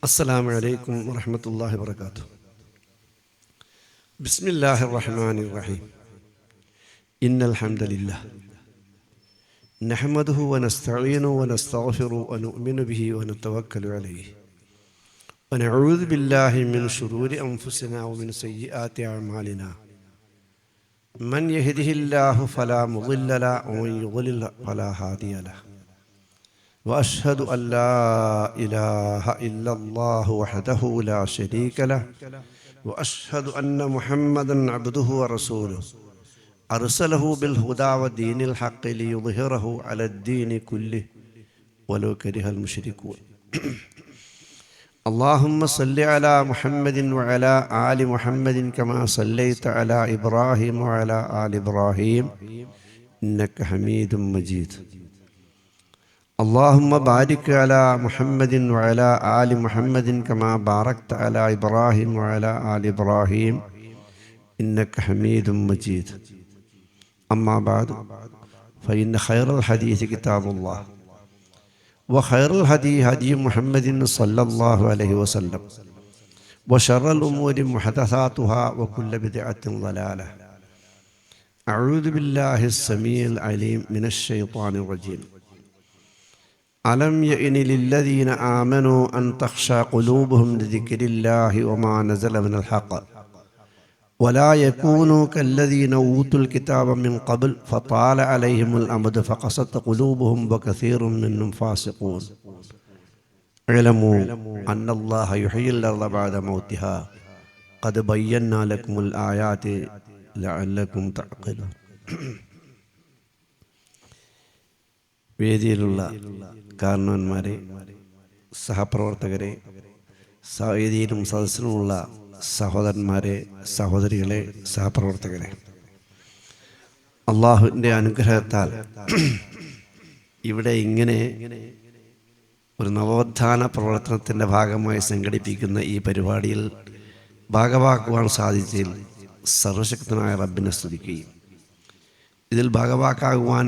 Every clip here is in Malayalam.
അസ്സലാമു അലൈക്കും വറഹ്മത്തുള്ളാഹി വബറകാതുഹു. ബിസ്മില്ലാഹിർ റഹ്മാനിർ റഹീം. ഇന്നൽ ഹംദലില്ലാഹ് നഹ്മദുഹു വനസ്തഈനുഹു വനസ്തഗ്ഫിറുഹു വനുഅ്മിനു ബിഹി വനതവക്കലു അലൈഹി വനഊദു ബില്ലാഹി മിൻ ശുറൂരി അൻഫുസിനാ വമിൻ സയ്യിആതി അഅ്മാലിനാ. മൻ യഹ്ദിഹില്ലാഹു ഫലാ മുളില്ല ലഹു വമൻ യുളിൽ ഫലാ ഹാദിയ ലഹു. وأشهد أن لا إله إلا الله وحده لا شريك له وأشهد أن محمدا عبده ورسوله أرسله بالهدى ودين الحق ليظهره على الدين كله ولو كره المشركون. اللهم صل على محمد وعلى آل محمد كما صليت على إبراهيم وعلى آل إبراهيم إنك حميد مجيد. اللهم بارك على محمد وعلى آل محمد كما باركت على إبراهيم وعلى آل إبراهيم إنك حميد مجيد. أما بعد فإن خير الحديث كتاب الله وخير الهدي هدي محمد صلى الله عليه وسلم وشر الأمور محدثاتها وكل بدعة ضلالة. أعوذ بالله السميع العليم من الشيطان الرجيم. ألم يئن للذين آمنوا أن تخشى قلوبهم لذكر الله وما نزل من الحق ولا يكونوا كالذين أوتوا الكتاب من قبل فطال عليهم الأمد فقست قلوبهم وكثير منهم فاسقون. اعلموا أن الله يحيي الأرض بعد موتها قد بينا لكم الآيات لعلكم تعقلون. വേദിയിലുള്ള കാരണവന്മാരെ, സഹപ്രവർത്തകരെ, വേദിയിലും സദസ്സിലുമുള്ള സഹോദരന്മാരെ, സഹോദരികളെ, സഹപ്രവർത്തകരെ, അള്ളാഹുവിൻ്റെ അനുഗ്രഹത്താൽ ഇവിടെ ഇങ്ങനെ ഒരു നവോത്ഥാന പ്രവർത്തനത്തിൻ്റെ ഭാഗമായി സംഘടിപ്പിക്കുന്ന ഈ പരിപാടിയിൽ ഭാഗവാക്കുവാൻ സാധിച്ചതിൽ സർവശക്തനായ റബ്ബിനെ സ്തുതിക്കുകയും ഇതിൽ ഭാഗവാക്കാകുവാൻ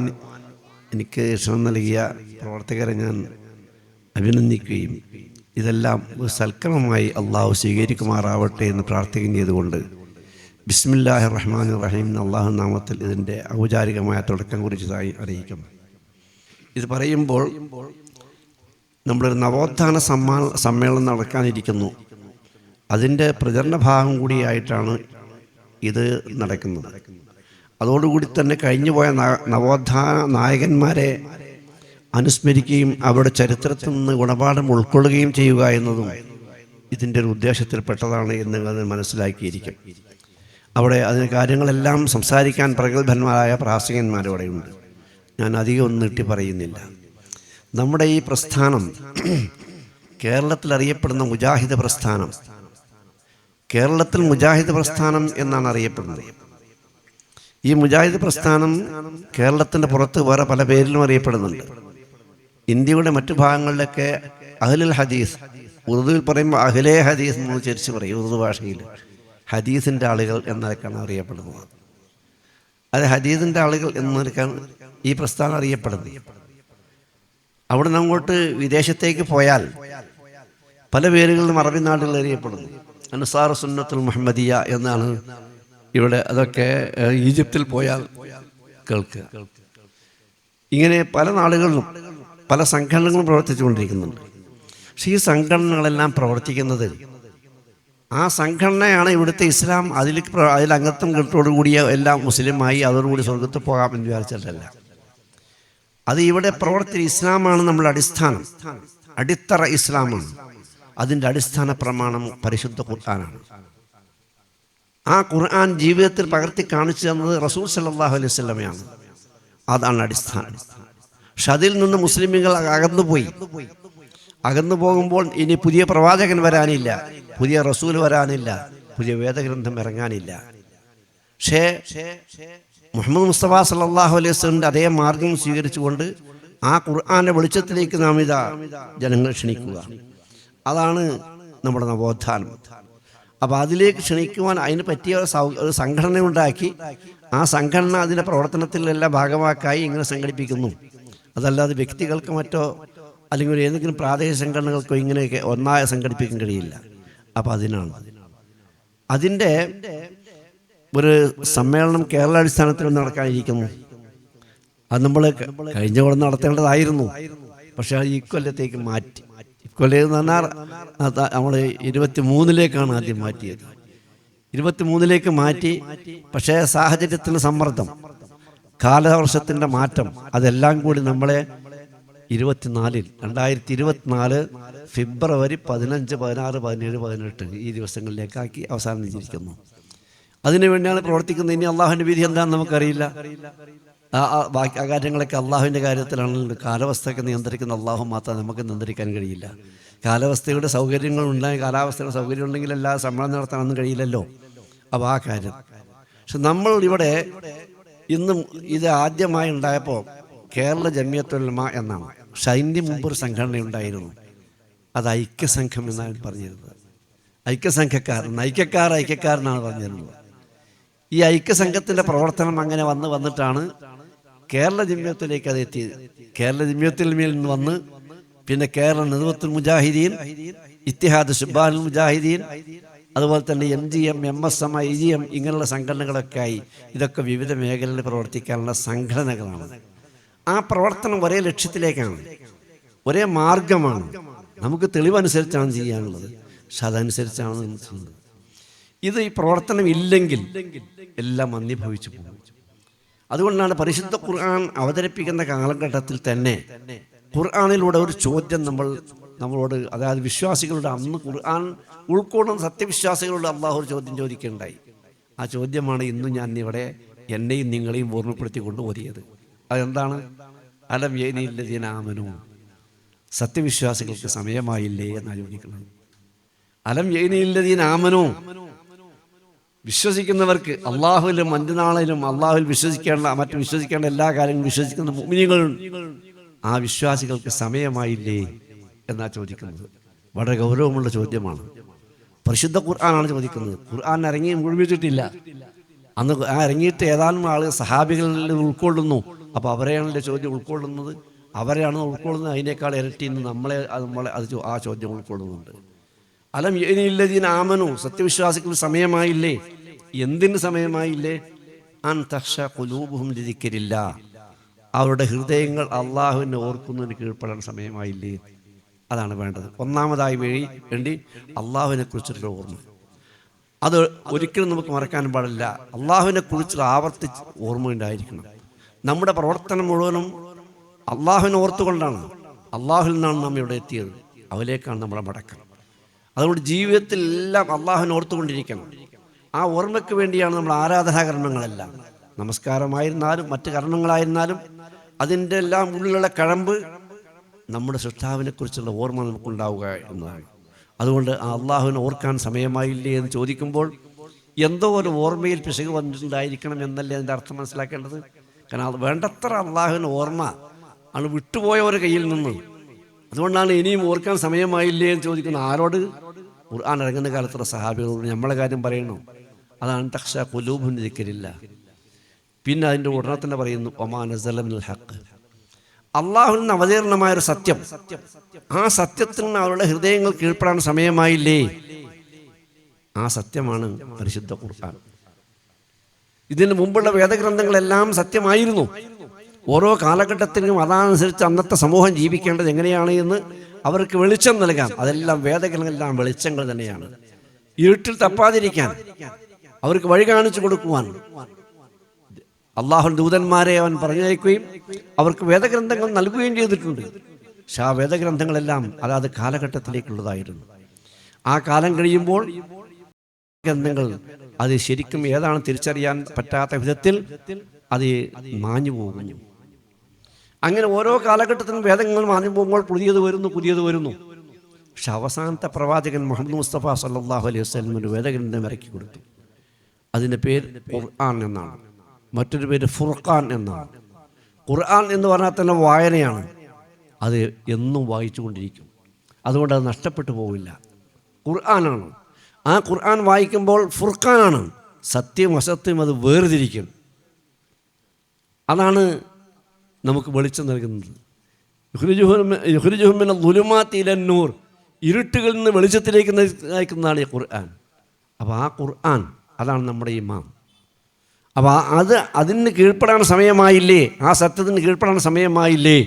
എനിക്ക് ക്ഷണം നൽകിയ പ്രവർത്തകരെ ഞാൻ അഭിനന്ദിക്കുകയും ഇതെല്ലാം ഒരു സൽക്രമമായി അള്ളാഹു സ്വീകരിക്കുമാറാവട്ടെ എന്ന് പ്രാർത്ഥിക്കുകയും ചെയ്തുകൊണ്ട് ബിസ്മില്ലാഹിർ റഹ്മാനിർ റഹീം എന്ന അള്ളാഹു നാമത്തിൽ ഇതിൻ്റെ ഔപചാരികമായ തുടക്കം കുറിച്ചതായി അറിയിക്കുന്നു. ഇത് പറയുമ്പോൾ നമ്മളൊരു നവോത്ഥാന സമ്മേളനം നടക്കാനിരിക്കുന്നു. അതിൻ്റെ പ്രചരണ ഭാഗം കൂടിയായിട്ടാണ് ഇത് നടക്കുന്നത്. അതോടുകൂടി തന്നെ കഴിഞ്ഞുപോയ നവോത്ഥാന നായകന്മാരെ അനുസ്മരിക്കുകയും അവരുടെ ചരിത്രത്തിൽ നിന്ന് ഗുണപാഠം ഉൾക്കൊള്ളുകയും ചെയ്യുക എന്നതും ഇതിൻ്റെ ഒരു ഉദ്ദേശത്തിൽപ്പെട്ടതാണ് എന്നുള്ളത് മനസ്സിലാക്കിയിരിക്കും. അവിടെ അതിന് കാര്യങ്ങളെല്ലാം സംസാരിക്കാൻ പ്രഗത്ഭന്മാരായ പ്രാസംഗികന്മാരവിടെയുണ്ട്. ഞാൻ അധികം ഒന്നും നീട്ടി പറയുന്നില്ല. നമ്മുടെ ഈ പ്രസ്ഥാനം കേരളത്തിൽ അറിയപ്പെടുന്ന മുജാഹിദ് പ്രസ്ഥാനം, കേരളത്തിൽ മുജാഹിദ് പ്രസ്ഥാനം എന്നാണ് അറിയപ്പെടുന്നത്. ഈ മുജാഹിദ് പ്രസ്ഥാനം കേരളത്തിൻ്റെ പുറത്ത് വേറെ പല പേരിലും അറിയപ്പെടുന്നുണ്ട്. ഇന്ത്യയുടെ മറ്റു ഭാഗങ്ങളിലൊക്കെ അഹ്ലുൽ ഹദീസ്, ഉറുദുവിൽ പറയുമ്പോൾ അഹ്ലേ ഹദീസ് എന്ന് ചരിച്ച് പറയും. ഉറുദു ഭാഷയിൽ ഹദീസിൻ്റെ ആളുകൾ എന്നൊക്കെയാണ് അറിയപ്പെടുന്നത്. അത് ഹദീസിൻ്റെ ആളുകൾ എന്നൊക്കെയാണ് ഈ പ്രസ്ഥാനം അറിയപ്പെടുന്നത്. അവിടെ നിന്ന് അങ്ങോട്ട് വിദേശത്തേക്ക് പോയാൽ പല പേരുകളിലും അറബി നാടുകളിൽ അറിയപ്പെടുന്നു. അൻസാർ സുന്നത്തുൽ മുഹമ്മദിയ എന്നാണ് ഇവിടെ. അതൊക്കെ ഈജിപ്തിൽ പോയാൽ കേൾക്കുക. ഇങ്ങനെ പല നാടുകളിലും പല സംഘടനകളും പ്രവർത്തിച്ചുകൊണ്ടിരിക്കുന്നുണ്ട്. പക്ഷേ ഈ സംഘടനകളെല്ലാം പ്രവർത്തിക്കുന്നത്, ആ സംഘടനയാണ് ഇവിടുത്തെ ഇസ്ലാം, അതിൽ അംഗത്വം കെട്ടോടുകൂടിയ എല്ലാം മുസ്ലിമായി അതോടുകൂടി സ്വർഗത്തിൽ പോകാമെന്ന് വിചാരിച്ചിട്ടല്ല. അത് ഇവിടെ ഇസ്ലാമാണ് നമ്മുടെ അടിസ്ഥാനം, അടിത്തറ ഇസ്ലാമാണ്. അതിൻ്റെ അടിസ്ഥാന പ്രമാണം പരിശുദ്ധ ഖുർആനാണ്. ആ ഖുർആൻ ജീവിതത്തിൽ പകർത്തി കാണിച്ചു തന്നത് റസൂൽ സല്ലല്ലാഹു അലൈഹി വസല്ലമയാണ്. അതാണ് അടിസ്ഥാനം. പക്ഷെ അതിൽ നിന്ന് മുസ്ലിമുകൾ അകന്നു പോകുമ്പോൾ ഇനി പുതിയ പ്രവാചകൻ വരാനില്ല, പുതിയ റസൂൽ വരാനില്ല, പുതിയ വേദഗ്രന്ഥം ഇറങ്ങാനില്ല. പക്ഷേ മുഹമ്മദ് മുസ്തഫ സല്ലല്ലാഹു അലൈഹി വസല്ലമിൻ്റെ അതേ മാർഗം സ്വീകരിച്ചുകൊണ്ട് ആ ഖുർആന്റെ വെളിച്ചത്തിലേക്ക് നാം ജനങ്ങൾ ക്ഷണിക്കുക. അതാണ് നമ്മുടെ നവോത്ഥാനം. അപ്പോൾ അതിലേക്ക് ക്ഷണിക്കുവാൻ അതിന് പറ്റിയ ഒരു സംഘടന ഉണ്ടാക്കി ആ സംഘടന അതിൻ്റെ പ്രവർത്തനത്തിലെല്ലാം ഭാഗമാക്കായി ഇങ്ങനെ സംഘടിപ്പിക്കുന്നു. അതല്ലാതെ വ്യക്തികൾക്ക് മറ്റോ അല്ലെങ്കിൽ ഏതെങ്കിലും പ്രാദേശിക സംഘടനകൾക്കോ ഇങ്ങനെയൊക്കെ ഒന്നായി സംഘടിപ്പിക്കാൻ കഴിയില്ല. അപ്പോൾ അതിൻ്റെ ഒരു സമ്മേളനം കേരള അടിസ്ഥാനത്തിൽ നടക്കാനിരിക്കുന്നു. അത് നമ്മൾ കഴിഞ്ഞ കൊല്ലം നടത്തേണ്ടതായിരുന്നു. പക്ഷേ അത് ഇക്കൊല്ലത്തേക്ക് മാറ്റി. ഇക്കൊല്ലം എന്ന് പറഞ്ഞാൽ നമ്മൾ 23-ലേക്കാണ് ആദ്യം മാറ്റിയത്. 23-ലേക്ക് മാറ്റി. പക്ഷേ സാഹചര്യത്തിന് സമ്മർദ്ദം, കാലവർഷത്തിൻ്റെ മാറ്റം, അതെല്ലാം കൂടി നമ്മളെ 2024 ഫെബ്രുവരി 15, 16, 17, 18 ഈ ദിവസങ്ങളിലേക്കാക്കി അവസാനിച്ചിരിക്കുന്നു. അതിനുവേണ്ടിയാണ് പ്രവർത്തിക്കുന്നത്. ഇനി അള്ളാഹുവിൻ്റെ വിധി എന്താണെന്ന് നമുക്കറിയില്ല. ബാക്കി ആ കാര്യങ്ങളൊക്കെ അള്ളാഹുവിൻ്റെ കാര്യത്തിലാണല്ലോ. കാലാവസ്ഥയൊക്കെ നിയന്ത്രിക്കുന്ന അള്ളാഹു മാത്രം, നമുക്ക് നിയന്ത്രിക്കാൻ കഴിയില്ല. കാലാവസ്ഥയുടെ സൗകര്യങ്ങളുണ്ടായി, കാലാവസ്ഥയുടെ സൗകര്യം ഉണ്ടെങ്കിൽ എല്ലാ സമ്മേളനം നടത്താനൊന്നും കഴിയില്ലല്ലോ. അപ്പോൾ ആ കാര്യം. പക്ഷെ നമ്മൾ ഇവിടെ ഇന്നും ഇത് ആദ്യമായി ഉണ്ടായപ്പോൾ കേരള ജമിയത്തുൽ ഉലമ എന്നാണ്. പക്ഷെ അതിൻ്റെ മുമ്പ് ഒരു സംഘടന ഉണ്ടായിരുന്നു. അത് ഐക്യസംഘം എന്നാണ് പറഞ്ഞിരുന്നത്. ഐക്യക്കാരനാണ് പറഞ്ഞിരുന്നത്. ഈ ഐക്യസംഘത്തിൻ്റെ പ്രവർത്തനം അങ്ങനെ വന്നിട്ടാണ് കേരള ജമിയത്തിലേക്ക് അത് എത്തിയത്. കേരള ജമിയത്തുൽ ഉലമയിൽ നിന്ന് വന്ന് പിന്നെ കേരള നദ്വത്തുൽ മുജാഹിദീൻ, ഇത്തിഹാദ് ശുബ്ബാനുൽ മുജാഹിദീൻ, അതുപോലെ തന്നെ MGM, MSM, IGM ഇങ്ങനെയുള്ള സംഘടനകളൊക്കെ ആയി. ഇതൊക്കെ വിവിധ മേഖലകളിൽ പ്രവർത്തിക്കാനുള്ള സംഘടനകളാണ്. ആ പ്രവർത്തനം ഒരേ ലക്ഷ്യത്തിലേക്കാണ്, ഒരേ മാർഗമാണ്. നമുക്ക് തെളിവനുസരിച്ചാണ് ചെയ്യാനുള്ളത്. പക്ഷെ അതനുസരിച്ചാണ് ചെയ്യുന്നത്. ഇത് ഈ പ്രവർത്തനം ഇല്ലെങ്കിൽ എല്ലാം അന്യഭവിച്ചു പോകും. അതുകൊണ്ടാണ് പരിശുദ്ധ ഖുർആൻ അവതരിപ്പിക്കുന്ന കാലഘട്ടത്തിൽ തന്നെ ഖുർആനിലൂടെ ഒരു ചോദ്യം നമ്മളോട്, അതായത് വിശ്വാസികളുടെ, അന്ന് ഖുർആൻ ഉൾക്കൊള്ളുന്ന സത്യവിശ്വാസികളോട് അള്ളാഹു ഒരു ചോദ്യം ചോദിക്കുകയുണ്ടായി. ആ ചോദ്യമാണ് ഇന്നും ഞാൻ ഇവിടെ എന്നെയും നിങ്ങളെയും ഓർമ്മപ്പെടുത്തിക്കൊണ്ട് ഓതിയത്. അതെന്താണ്? അലം യഅനില്ലദീന ആമനൂ, സത്യവിശ്വാസികൾക്ക് സമയമായില്ലേ എന്നാണ് ചോദിക്കുന്നത്. അലം യഅനില്ലദീന ആമനൂ, വിശ്വസിക്കുന്നവർക്ക്, അള്ളാഹുവിലും അന്ത്യനാളിലും അള്ളാഹുവിൽ മറ്റു വിശ്വസിക്കേണ്ട എല്ലാ കാര്യങ്ങളും വിശ്വസിക്കുന്ന മുഅ്മിനീങ്ങളും ആ വിശ്വാസികൾക്ക് സമയമായില്ലേ എന്നാണ് ചോദിക്കുന്നത്. വളരെ ഗൗരവമുള്ള ചോദ്യമാണ്. പരിശുദ്ധ ഖുർആനാണ് ചോദിക്കുന്നത്. ഖുർആൻ ഇറങ്ങി മുഴുമിച്ചിട്ടില്ല. അന്ന് ആ ഇറങ്ങിയിട്ട് ഏതാനും ആളുകൾ സഹാബികളിൽ ഉൾക്കൊള്ളുന്നു. അപ്പോൾ അവരെയാണല്ലോ ചോദ്യം ഉൾക്കൊള്ളുന്നത്. അവരെയാണ് ഉൾക്കൊള്ളുന്നത്. അതിനേക്കാൾ ഇരട്ടി നമ്മളെ ആ ചോദ്യം ഉൾക്കൊള്ളുന്നുണ്ട്. അലം യഅനില്ലദീന ആമനൂ, സത്യവിശ്വാസികൾ സമയമായില്ലേ? എന്തിന് സമയമായില്ലേ? അൻ തഖ്ശ ഖുലൂബുഹും ലിദിക്രില്ലാഹ്, അവരുടെ ഹൃദയങ്ങൾ അള്ളാഹുവിനെ ഓർക്കുന്നതിന് കീഴ്പ്പെടാൻ സമയമായില്ലേ? അതാണ് വേണ്ടത്. ഒന്നാമതായി വേണ്ടി അള്ളാഹുവിനെ കുറിച്ചുള്ള ഓർമ്മ. അത് ഒരിക്കലും നമുക്ക് മറക്കാൻ പാടില്ല. അള്ളാഹുവിനെ കുറിച്ചുള്ള ആവർത്തിച്ച് ഓർമ്മ ഉണ്ടായിരിക്കണം. നമ്മുടെ പ്രവർത്തനം മുഴുവനും അള്ളാഹുവിനെ ഓർത്തുകൊണ്ടാണ്. അള്ളാഹുവിൽ നിന്നാണ് നാം ഇവിടെ എത്തിയത്. അവയിലേക്കാണ് നമ്മുടെ മടക്കം. അതുകൊണ്ട് ജീവിതത്തിൽ എല്ലാം അള്ളാഹുവിനെ ഓർത്തുകൊണ്ടിരിക്കണം. ആ ഓർമ്മയ്ക്ക് വേണ്ടിയാണ് നമ്മൾ ആരാധനാകർമ്മങ്ങളെല്ലാം, നമസ്കാരമായിരുന്നാലും മറ്റ് കർമ്മങ്ങളായിരുന്നാലും അതിൻ്റെ എല്ലാം ഉള്ളിലുള്ള കഴമ്പ് നമ്മുടെ സൃഷ്ടാവിനെ കുറിച്ചുള്ള ഓർമ്മ നമുക്കുണ്ടാവുക എന്നതാണ്. അതുകൊണ്ട് ആ അള്ളാഹുവിനെ ഓർക്കാൻ സമയമായില്ലേ എന്ന് ചോദിക്കുമ്പോൾ എന്തോ ഒരു ഓർമ്മയിൽ പിശക് വന്നിട്ടുണ്ടായിരിക്കണം എന്നല്ലേ അതിൻ്റെ അർത്ഥം മനസ്സിലാക്കേണ്ടത്. കാരണം അത് വേണ്ടത്ര അള്ളാഹുവിന് ഓർമ്മ ആണ് വിട്ടുപോയ ഒരു കയ്യിൽ നിന്ന്. അതുകൊണ്ടാണ് ഇനിയും ഓർക്കാൻ സമയമായില്ലേ എന്ന് ചോദിക്കുന്നത്. ആരോട്? ഖുർആൻ ഇറങ്ങുന്ന കാലത്തുള്ള സഹാബികളോട് നമ്മളെ കാര്യം പറയണോ? അതാണ് തഖ്ശ ഖുലൂബുഹും ലിദിക്രില്ലാഹ്. പിന്നെ അതിൻ്റെ ഉടനെ തന്നെ പറയുന്നു വമാ നസല മിനൽ ഹഖ്, അള്ളാഹുവിൽ നിന്ന് അവതീർണമായൊരു സത്യം, ആ സത്യത്തിൽ നിന്ന് അവരുടെ ഹൃദയങ്ങൾ കീഴ്പ്പെടാൻ സമയമായില്ലേ? ആ സത്യമാണ് പരിശുദ്ധ ഖുർആൻ. ഇതിന് മുമ്പുള്ള വേദഗ്രന്ഥങ്ങളെല്ലാം സത്യമായിരുന്നു. ഓരോ കാലഘട്ടത്തിനും അതനുസരിച്ച് അന്നത്തെ സമൂഹം ജീവിക്കേണ്ടത് എങ്ങനെയാണ് എന്ന് അവർക്ക് വെളിച്ചം നൽകാൻ. അതെല്ലാം വേദഗ്രന്ഥങ്ങളെല്ലാം വെളിച്ചങ്ങൾ തന്നെയാണ്. ഇരുട്ടിൽ തപ്പാതിരിക്കാൻ, അവർക്ക് വഴി കാണിച്ചു കൊടുക്കുവാൻ അള്ളാഹു ദൂതന്മാരെ അവൻ പറഞ്ഞയക്കുകയും അവർക്ക് വേദഗ്രന്ഥങ്ങൾ നൽകുകയും ചെയ്തിട്ടുണ്ട്. പക്ഷെ ആ വേദഗ്രന്ഥങ്ങളെല്ലാം അതാത് കാലഘട്ടത്തിലേക്കുള്ളതായിരുന്നു. ആ കാലം കഴിയുമ്പോൾ ഗ്രന്ഥങ്ങൾ അത് ശരിക്കും ഏതാണ് തിരിച്ചറിയാൻ പറ്റാത്ത വിധത്തിൽ അത് മാഞ്ഞു പോകുന്നു. അങ്ങനെ ഓരോ കാലഘട്ടത്തിനും വേദങ്ങൾ മാഞ്ഞു പോകുമ്പോൾ പുതിയത് വരുന്നു. പക്ഷെ അവസാനത്തെ പ്രവാചകൻ മുഹമ്മദ് മുസ്തഫ സല്ലല്ലാഹു അലൈഹി വസല്ലം ഒരു വേദഗ്രന്ഥം ഇറക്കി കൊടുത്തു. അതിൻ്റെ പേര് ഖുർആൻ എന്നാണ്. മറ്റൊരു പേര് ഫുർഖാൻ എന്നാണ്. ഖുർആൻ എന്ന് പറഞ്ഞാൽ തന്നെ വായനയാണ്. അത് എന്നും വായിച്ചു കൊണ്ടിരിക്കും. അതുകൊണ്ട് അത് നഷ്ടപ്പെട്ടു പോവില്ല. ഖുർആനാണ്. ആ ഖുർആൻ വായിക്കുമ്പോൾ ഫുർഖാനാണ്, സത്യം അസത്യം അത് വേർതിരിക്കും. അതാണ് നമുക്ക് വെളിച്ചം നൽകുന്നത്. യുഖ്രിജുഹും മിന ദുലുമാത്തി ഇലൻ നൂർ, ഇരുട്ടുകളിൽ നിന്ന് വെളിച്ചത്തിലേക്ക് നയിക്കുന്നതാണ് ഈ ഖുർആൻ. അപ്പോൾ ആ ഖുർആൻ അതാണ് നമ്മുടെ ഇമാം. അപ്പോൾ അതിന് കീഴ്പ്പെടാൻ സമയമായില്ലേ, ആ സത്യത്തിന് കീഴ്പ്പെടാൻ സമയമായില്ലേ?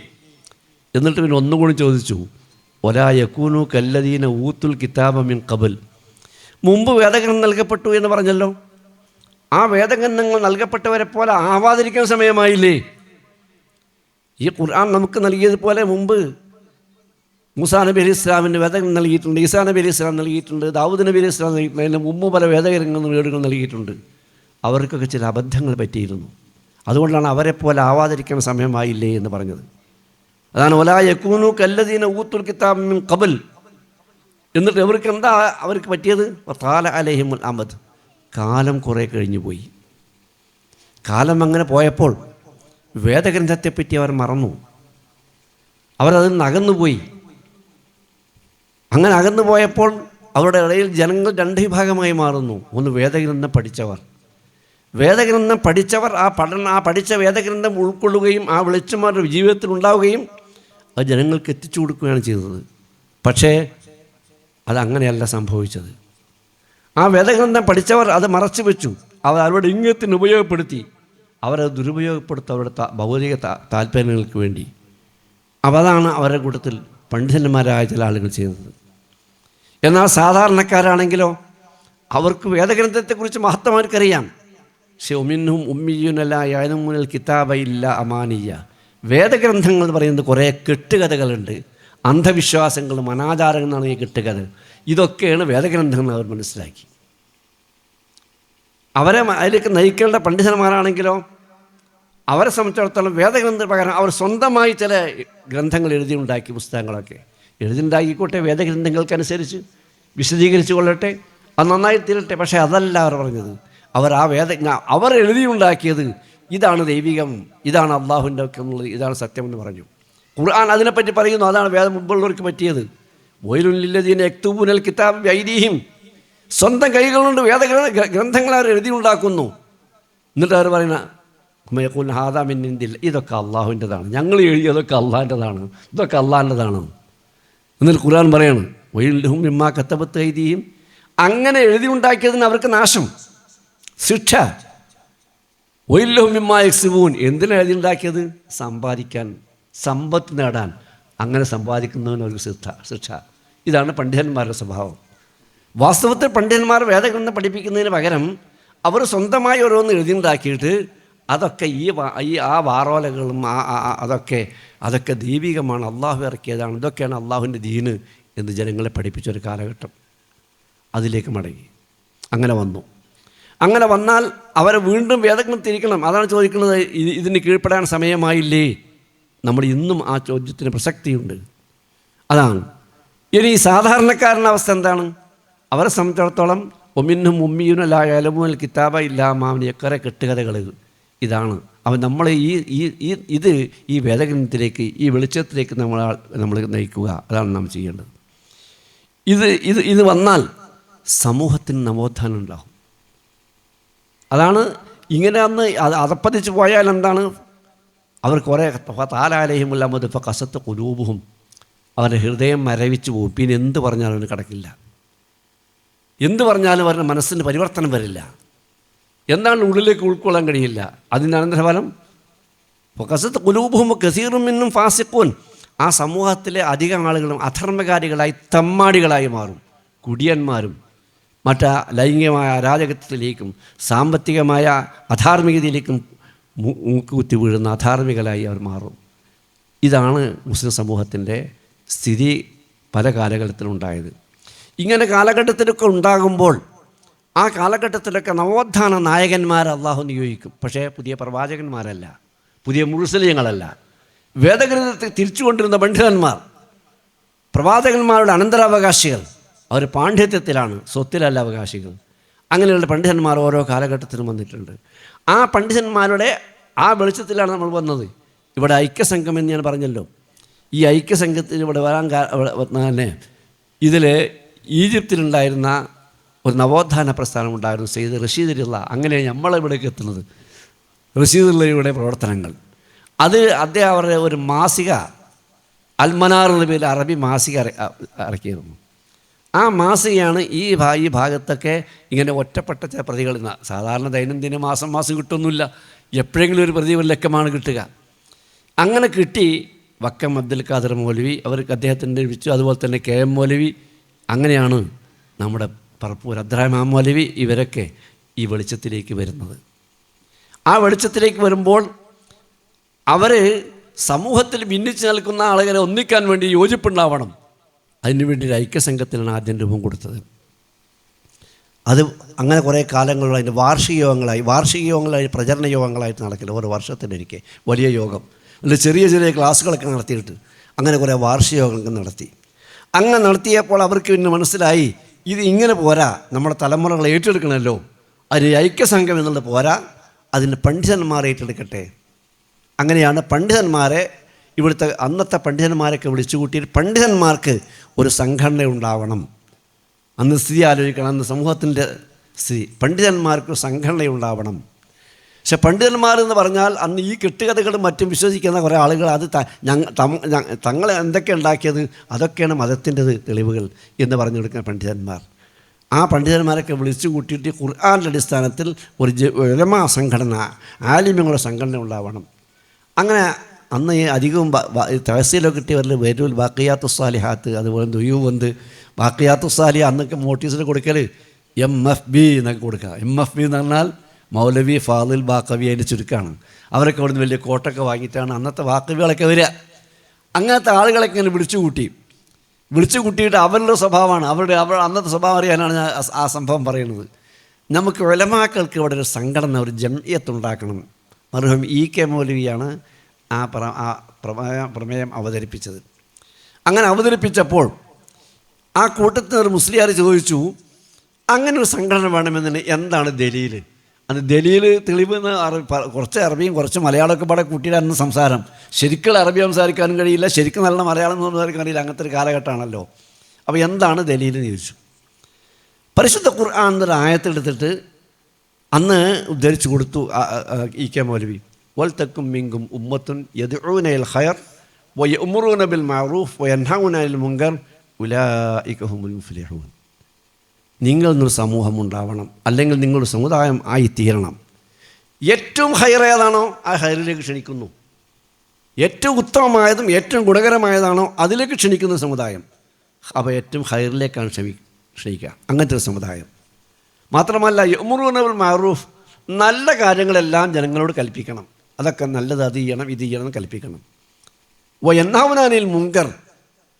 എന്നിട്ട് പിന്നെ ഒന്നുകൂടി ചോദിച്ചു, ഒലാ യകൂനു കല്ലദീന ഊത്തുൽ കിതാബ മിൻ ഖബൽ, മുമ്പ് വേദഗ്രന്ഥം നൽകപ്പെട്ടു എന്ന് പറഞ്ഞല്ലോ, ആ വേദഗ്രന്ഥങ്ങൾ നൽകപ്പെട്ടവരെ പോലെ ആവാതിരിക്കാൻ സമയമായില്ലേ? ഈ ഖുർആൻ നമുക്ക് നൽകിയതുപോലെ മുമ്പ് മൂസാ നബി അലൈഹി ഇസ്ലാമിന് വേദഗ്രന്ഥം നൽകിയിട്ടുണ്ട്, ഈസാ നബി അലൈഹി ഇസ്ലാം നൽകിയിട്ടുണ്ട്, ദാവൂദ് നബി അലൈഹി ഇസ്ലാം നൽകിയിട്ടുണ്ട്, അതിന് മുമ്പ് പല വേദഗ്രന്ഥങ്ങൾ നൽകിയിട്ടുണ്ട്. അവർക്കൊക്കെ ചില അബദ്ധങ്ങൾ പറ്റിയിരുന്നു. അതുകൊണ്ടാണ് അവരെപ്പോലെ ആവാതിരിക്കാൻ സമയമായില്ലേ എന്ന് പറഞ്ഞത്. അതാണ് വലാ യകൂനു കല്ലദീന ഊത്തുൽ കിതാബ മിൻ ഖബൽ. എന്നിട്ട് അവർക്ക് പറ്റിയത്? വതാല അലൈഹിമുൽ അമദ്, കാലം കുറേ കഴിഞ്ഞു പോയി. കാലം അങ്ങനെ പോയപ്പോൾ വേദഗ്രന്ഥത്തെപ്പറ്റി അവർ മറന്നു, അവരതിൽ നിന്ന് അകന്നുപോയി. അങ്ങനെ അകന്നു പോയപ്പോൾ അവരുടെ ഇടയിൽ ജനങ്ങൾ രണ്ട് വിഭാഗമായി മാറുന്നു. ഒന്ന് വേദഗ്രന്ഥം പഠിച്ചവർ. വേദഗ്രന്ഥം പഠിച്ചവർ ആ പഠിച്ച വേദഗ്രന്ഥം ഉൾക്കൊള്ളുകയും ആ വെളിച്ചം അവരുടെ ജീവിതത്തിൽ ഉണ്ടാവുകയും അത് ജനങ്ങൾക്ക് എത്തിച്ചു കൊടുക്കുകയാണ് ചെയ്തത്. പക്ഷേ അതങ്ങനെയല്ല സംഭവിച്ചത്. ആ വേദഗ്രന്ഥം പഠിച്ചവർ അത് മറച്ചു വെച്ചു. അവർ അവരുടെ ഇംഗത്തിന് ഉപയോഗപ്പെടുത്തി. അവരത് ദുരുപയോഗപ്പെടുത്തി അവരുടെ ഭൗതിക താല്പര്യങ്ങൾക്ക് വേണ്ടി. അപ്പോൾ അതാണ് അവരുടെ കൂട്ടത്തിൽ പണ്ഡിതന്മാരായ ചില ആളുകൾ ചെയ്തത്. എന്നാൽ സാധാരണക്കാരാണെങ്കിലോ അവർക്ക് വേദഗ്രന്ഥത്തെക്കുറിച്ച് മഹത്വമാർക്കറിയാം. പക്ഷെ ഒമിന്നും ഉമ്മിയുനല്ല യഅലമുൽ കിതാബ ഇല്ല അമാനിയ, വേദഗ്രന്ഥങ്ങൾ എന്ന് പറയുന്നത് കുറേ കെട്ടുകഥകളുണ്ട്, അന്ധവിശ്വാസങ്ങളും അനാചാരങ്ങളാണ് ഈ കെട്ടുകഥ. ഇതൊക്കെയാണ് വേദഗ്രന്ഥങ്ങൾ അവർ മനസ്സിലാക്കി. അവരെ അതിലേക്ക് നയിക്കേണ്ട പണ്ഡിതന്മാരാണെങ്കിലോ അവരെ സംബന്ധിച്ചിടത്തോളം വേദഗ്രന്ഥ പകരം അവർ സ്വന്തമായി ചില ഗ്രന്ഥങ്ങൾ എഴുതിയുണ്ടാക്കി, പുസ്തകങ്ങളൊക്കെ എഴുതിയുണ്ടാക്കിക്കോട്ടെ, വേദഗ്രന്ഥങ്ങൾക്കനുസരിച്ച് വിശദീകരിച്ചു കൊള്ളട്ടെ, അത് നന്നായി തീരട്ടെ. പക്ഷേ അതല്ല അവർ പറഞ്ഞത്. അവർ എഴുതിയുണ്ടാക്കിയത് ഇതാണ് ദൈവികം, ഇതാണ് അള്ളാഹുവിൻ്റെ ഒക്കെ എന്നുള്ളത്, ഇതാണ് സത്യമെന്ന് പറഞ്ഞു. ഖുർആൻ അതിനെപ്പറ്റി പറയുന്നു. അതാണ് വേദം മുമ്പുള്ളവർക്ക് പറ്റിയത്. വൈലുൽ ലില്ലദീന യക്തുബൂനൽ കിതാബ ബിഐദീഹിം, സ്വന്തം കൈകളുകൊണ്ട് ഗ്രന്ഥങ്ങൾ അവർ എഴുതിയുണ്ടാക്കുന്നു. എന്നിട്ട് അവർ പറയുന്ന യഖൂലൂന ഹാദാ മിൻ ഇൻദില്ലാഹ്, ഇതൊക്കെ അള്ളാഹുവിൻ്റെതാണ്, ഞങ്ങൾ എഴുതിയതൊക്കെ അള്ളാഹിൻ്റെതാണ്, ഇതൊക്കെ അള്ളാഹിൻ്റെതാണ്. എന്നിട്ട് ഖുർആൻ പറയാണ് വൈലുൽ മിമ്മാ കതബത് ഐദീഹിം, അങ്ങനെ എഴുതിയുണ്ടാക്കിയതിന് അവർക്ക് നാശം, ശിക്ഷ. വൈലുൽ മിമ്മാ യക്സിബൂൻ, എന്തിനാണ് എഴുതിയുണ്ടാക്കിയത്? സമ്പാദിക്കാൻ, സമ്പത്ത് നേടാൻ. അങ്ങനെ സമ്പാദിക്കുന്നതിന് അവർക്ക് ശിക്ഷ. ഇതാണ് പണ്ഡിതന്മാരുടെ സ്വഭാവം. വാസ്തവത്തിൽ പണ്ഡിതന്മാർ വേദഗ്രന്ഥം പഠിപ്പിക്കുന്നതിന് പകരം അവർ സ്വന്തമായി ഓരോന്ന് എഴുതിയുണ്ടാക്കിയിട്ട് അതൊക്കെ ആ വാറോലകളും അതൊക്കെ ദൈവികമാണ്, അള്ളാഹു ഇറക്കിയതാണ്, ഇതൊക്കെയാണ് അള്ളാഹുവിൻ്റെ ദീന് എന്ന് ജനങ്ങളെ പഠിപ്പിച്ചൊരു കാലഘട്ടം. അതിലേക്ക് മടങ്ങി. അങ്ങനെ വന്നു. അങ്ങനെ വന്നാൽ അവരെ വീണ്ടും വേദഗ്രന്ഥം തിരിക്കണം. അതാണ് ചോദിക്കുന്നത്, ഇതിന് കീഴ്പ്പെടാൻ സമയമായില്ലേ? നമ്മൾ ഇന്നും ആ ചോദ്യത്തിന് പ്രസക്തിയുണ്ട്. അതാണ്. ഇനി സാധാരണക്കാരൻ്റെ അവസ്ഥ എന്താണ്? അവരെ സംബന്ധിച്ചിടത്തോളം ഒമിന്നും ഉമ്മിയുനല്ല യഅലമുൽ കിതാബ ഇല്ലാ മാമിന്, എക്കറെ കെട്ടുകഥകൾ. ഇതാണ് നമ്മളെ ഈ വേദഗ്രന്ഥത്തിലേക്ക്, ഈ വെളിച്ചത്തിലേക്ക് നമ്മൾ നയിക്കുക. അതാണ് നാം ചെയ്യേണ്ടത്. ഇത് വന്നാൽ സമൂഹത്തിന് നവോത്ഥാനം ഉണ്ടാകും. അതാണ്. ഇങ്ങനെ അന്ന് അതപ്പതിച്ച് പോയാൽ എന്താണ്? അവർ കുറേ താലാലയമുല്ല മത് ഇപ്പോൾ കസത്ത് കുലൂബുഹും, അവരുടെ ഹൃദയം മരവിച്ച് പോകും. പിന്നെ എന്ത് പറഞ്ഞാലും അവന് കിടക്കില്ല. എന്ത് പറഞ്ഞാലും അവരുടെ മനസ്സിന് പരിവർത്തനം വരില്ല. എന്താണ് ഉള്ളിലേക്ക് ഉൾക്കൊള്ളാൻ കഴിയില്ല. അതിൻ്റെ അനന്തരഫലം കസത്ത് കുലൂബുഹും കസീറും മിന്നും ഫാസിഖൂൻ, ആ സമൂഹത്തിലെ അധികം ആളുകളും അധർമ്മകാരികളായി, തമ്മാടികളായി മാറും. കുടിയന്മാരും മറ്റ് ലൈംഗികമായ അരാജകത്വത്തിലേക്കും സാമ്പത്തികമായ അധാർമികതയിലേക്കും മൂക്കുകുത്തി വീഴുന്ന അധാർമികളായി അവർ മാറും. ഇതാണ് മുസ്ലിം സമൂഹത്തിൻ്റെ സ്ഥിതി പല കാലഘട്ടത്തിലുണ്ടായത്. ഇങ്ങനെ കാലഘട്ടത്തിലൊക്കെ ഉണ്ടാകുമ്പോൾ ആ കാലഘട്ടത്തിലൊക്കെ നവോത്ഥാന നായകന്മാർ അള്ളാഹു നിയോഗിക്കും. പക്ഷേ പുതിയ പ്രവാചകന്മാരല്ല, പുതിയ മുർസലീങ്ങളല്ല. വേദഗ്രന്ഥത്തെ തിരിച്ചുകൊണ്ടിരുന്ന പണ്ഡിതന്മാർ, പ്രവാചകന്മാരുടെ അനന്തരാവകാശികൾ. അവർ പാണ്ഡിത്യത്തിലാണ്, സ്വത്തിലല്ല അവകാശികൾ. അങ്ങനെയുള്ള പണ്ഡിതന്മാർ ഓരോ കാലഘട്ടത്തിലും വന്നിട്ടുണ്ട്. ആ പണ്ഡിതന്മാരുടെ ആ വെളിച്ചത്തിലാണ് നമ്മൾ വന്നത്. ഇവിടെ ഐക്യസംഘം എന്ന് ഞാൻ പറഞ്ഞല്ലോ. ഈ ഐക്യസംഘത്തിൽ ഇവിടെ വരാൻ തന്നെ ഇതിൽ ഈജിപ്തിലുണ്ടായിരുന്ന ഒരു നവോത്ഥാന പ്രസ്ഥാനം ഉണ്ടായിരുന്നു, സെയ്ദ് റഷീദുള്ള. അങ്ങനെ നമ്മളിവിടേക്ക് എത്തുന്നത് റഷീദുള്ളയുടെ പ്രവർത്തനങ്ങൾ. അദ്ദേഹം അവരുടെ ഒരു മാസിക അൽമനാർ എന്ന പേരിൽ അറബി മാസിക ഇറക്കിയിരുന്നു. ആ മാസികയാണ് ഈ ഭാഗത്തൊക്കെ ഇങ്ങനെ ഒറ്റപ്പെട്ട ചില പ്രതികൾ. സാധാരണ ദൈനംദിന മാസം കിട്ടുമൊന്നുമില്ല, എപ്പോഴെങ്കിലും ഒരു പ്രതി ഒരു ലക്കമാണ് കിട്ടുക. അങ്ങനെ കിട്ടി. വക്കം അബ്ദുൽ ഖാദർ മൗലവി അവർക്ക് അദ്ദേഹത്തിൻ്റെ വിളിച്ചു, അതുപോലെ തന്നെ KM മൗലവി, അങ്ങനെയാണ് നമ്മുടെ പറപ്പൂർ അബ്ദുറഹ്മാൻ മൗലവി, ഇവരൊക്കെ ഈ വെളിച്ചത്തിലേക്ക് വരുന്നത്. ആ വെളിച്ചത്തിലേക്ക് വരുമ്പോൾ അവർ സമൂഹത്തിൽ ഭിന്നിച്ച് നിൽക്കുന്ന ആളുകളെ ഒന്നിക്കാൻ വേണ്ടി യോജിപ്പുണ്ടാവണം. അതിനുവേണ്ടി ഒരു ഐക്യസംഘത്തിനാണ് ആദ്യം രൂപം കൊടുത്തത്. അത് അങ്ങനെ കുറേ കാലങ്ങളുള്ള അതിൻ്റെ വാർഷിക യോഗങ്ങളായി പ്രചരണ യോഗങ്ങളായിട്ട് നടക്കില്ല. ഓരോ വർഷത്തിലൊരിക്കൽ വലിയ യോഗം, അല്ല ചെറിയ ചെറിയ ക്ലാസ്സുകളൊക്കെ നടത്തിയിട്ട് അങ്ങനെ കുറേ വാർഷിക യോഗങ്ങൾ നടത്തി. അങ്ങനെ നടത്തിയപ്പോൾ അവർക്ക് പിന്നെ മനസ്സിലായി, ഇത് ഇങ്ങനെ പോരാ, നമ്മുടെ തലമുറകൾ ഏറ്റെടുക്കണമല്ലോ, അതിന് ഐക്യസംഘം എന്നുള്ളത് പോരാ, അതിന് പണ്ഡിതന്മാർ ഏറ്റെടുക്കട്ടെ. അങ്ങനെയാണ് പണ്ഡിതന്മാരെ, ഇവിടുത്തെ അന്നത്തെ പണ്ഡിതന്മാരൊക്കെ വിളിച്ചു കൂട്ടിയിട്ട് പണ്ഡിതന്മാർക്ക് ഒരു സംഘടന ഉണ്ടാവണം. അന്ന് സ്ഥിതി ആലോചിക്കണം, അന്ന് സമൂഹത്തിൻ്റെ സ്ഥിതി, പണ്ഡിതന്മാർക്ക് സംഘടന ഉണ്ടാവണം. പക്ഷെ പണ്ഡിതന്മാരെന്ന് പറഞ്ഞാൽ അന്ന് ഈ കെട്ടുകഥകളും മറ്റും വിശ്വസിക്കുന്ന കുറേ ആളുകൾ അത് തങ്ങൾ എന്തൊക്കെ ഉണ്ടാക്കിയത് അതൊക്കെയാണ് മതത്തിൻ്റെത് തെളിവുകൾ എന്ന് പറഞ്ഞു കൊടുക്കുന്ന പണ്ഡിതന്മാർ. ആ പണ്ഡിതന്മാരൊക്കെ വിളിച്ചു കൂട്ടിയിട്ട് ഖുർആൻ്റെ അടിസ്ഥാനത്തിൽ ഒരു ഉലമാ സംഘടന, ആലിമ്യങ്ങളുടെ സംഘടന ഉണ്ടാവണം. അങ്ങനെ അന്ന് ഈ അധികവും തഹസീലൊക്കെ കിട്ടിയവരിൽ വരൂൽ ബാക്കിയാത്തുസ്സാലിഹാത്ത്, അതുപോലെ ദുയൂബ്, ബാക്കിയാത്തുസ്സാലിഹ അന്നൊക്കെ നോട്ടീസിൽ കൊടുക്കൽ MFB എന്നൊക്കെ കൊടുക്കുക. MFB എന്ന് പറഞ്ഞാൽ മൗലവി ഫാദിൽ ബാക്കവി, അതിൻ്റെ ചുരുക്കമാണ്. അവരൊക്കെ അവിടുന്ന് വലിയ കോട്ടൊക്കെ വാങ്ങിയിട്ടാണ് അന്നത്തെ വാക്കവികളൊക്കെ വരിക. അങ്ങനത്തെ ആളുകളൊക്കെ ഇങ്ങനെ വിളിച്ചു കൂട്ടിയിട്ട് അവരുടെ സ്വഭാവമാണ്, അവരുടെ അന്നത്തെ സ്വഭാവം അറിയാനാണ് ഞാൻ ആ സംഭവം പറയുന്നത്. നമുക്ക് ഉലമാക്കൾക്ക് ഇവിടെ ഒരു സംഘടന, ഒരു ജംഇയ്യത്തുണ്ടാക്കണം. മർഹൂം EK മൗലവിയാണ് ആ പ്രമേയം അവതരിപ്പിച്ചത്. അങ്ങനെ അവതരിപ്പിച്ചപ്പോൾ ആ കൂട്ടത്തിൽ ഒരു മുസ്ലിയാർ ചോദിച്ചു, അങ്ങനെ ഒരു സംഘടന വേണമെന്നതിന് എന്താണ് ദലീൽ? അത് ദലീൽ തെളിവ് കുറച്ച് അറബിയും കുറച്ച് മലയാളമൊക്കെ പാടെ കൂട്ടിയിട്ടാണ് സംസാരം. ശരിക്കും അറബി സംസാരിക്കാനും കഴിയില്ല, ശരിക്കും നല്ല മലയാളം സംസാരിക്കാൻ കഴിയില്ല. അങ്ങനത്തെ ഒരു കാലഘട്ടമാണല്ലോ. അപ്പോൾ എന്താണ് ദലീൽ എന്ന് ചോദിച്ചു. പരിശുദ്ധ ഖുർആൻ എന്നൊരു ആയത്തെടുത്തിട്ട് അന്ന് ഉദ്ധരിച്ചു കൊടുത്തു EK മൗലവി. വൽതക്കും മിങ്കും ഉമ്മത്തുൻ യദ്ഊന ഇലൽ ഖൈർ വയഅ്മുറൂന ബിൽ മഅറൂഫ് വയൻഹൗന അനിൽ മുൻകർ ഉലൈക ഹുമുൽ മുഫ്ലിഹൂൻ. നിങ്ങൾ എന്നൊരു സമൂഹം ഉണ്ടാവണം, അല്ലെങ്കിൽ നിങ്ങളുടെ സമുദായം ആയിത്തീരണം. ഏറ്റവും ഹൈർ ഏതാണോ ആ ഹൈറിലേക്ക് ക്ഷണിക്കുന്നു. ഏറ്റവും ഉത്തമമായതും ഏറ്റവും ഗുണകരമായതാണോ അതിലേക്ക് ക്ഷണിക്കുന്ന സമുദായം. അപ്പോൾ ഏറ്റവും ഹൈറിലേക്കാണ് ക്ഷണിക്കുക, അങ്ങനത്തെ ഒരു സമുദായം. മാത്രമല്ല യഅ്മുറൂന ബിൽ മഅറൂഫ്, നല്ല കാര്യങ്ങളെല്ലാം ജനങ്ങളോട് കൽപ്പിക്കണം. അതൊക്കെ നല്ലത്, അത് ചെയ്യണം, ഇത് ചെയ്യണം എന്ന് കൽപ്പിക്കണം. വയൻഹൗന അനിൽ മുൻകർ,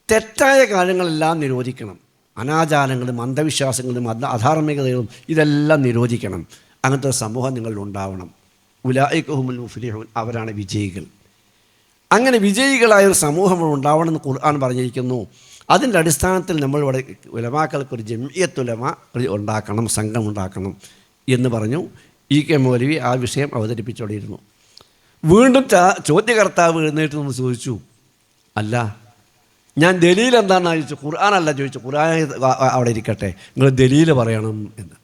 തെറ്റായ കാര്യങ്ങളെല്ലാം നിരോധിക്കണം. അനാചാരങ്ങളും അന്ധവിശ്വാസങ്ങളും അധാർമികതകളും ഇതെല്ലാം നിരോധിക്കണം. അങ്ങനത്തെ ഒരു സമൂഹം നിങ്ങളിൽ ഉണ്ടാവണം. ഉലൈക ഹുമുൽ മുഫ്ലിഹൂൻ, അവരാണ് വിജയികൾ. അങ്ങനെ വിജയികളായ ഒരു സമൂഹം ഉണ്ടാവണമെന്ന് ഖുർആൻ പറഞ്ഞിരിക്കുന്നു. അതിൻ്റെ അടിസ്ഥാനത്തിൽ നമ്മളിവിടെ ഉലമാക്കൾക്കൊരു ജംഇയ്യത്തുലമ ഉണ്ടാക്കണം, സംഘം ഉണ്ടാക്കണം എന്ന് പറഞ്ഞു. EK മൗലവി ആ വിഷയം അവതരിപ്പിച്ചുകൊണ്ടിരുന്നു. വീണ്ടും ചോദ്യകർത്താവ് എഴുന്നേറ്റ് നിന്ന് ചോദിച്ചു, അല്ല ഞാൻ ദലീൽ എന്താണെന്ന് ചോദിച്ചു. ഖുർആനല്ല ചോദിച്ചു, ഖുർആൻ അവിടെ ഇരിക്കട്ടെ, നിങ്ങൾ ദലീൽ പറയണം എന്ന്.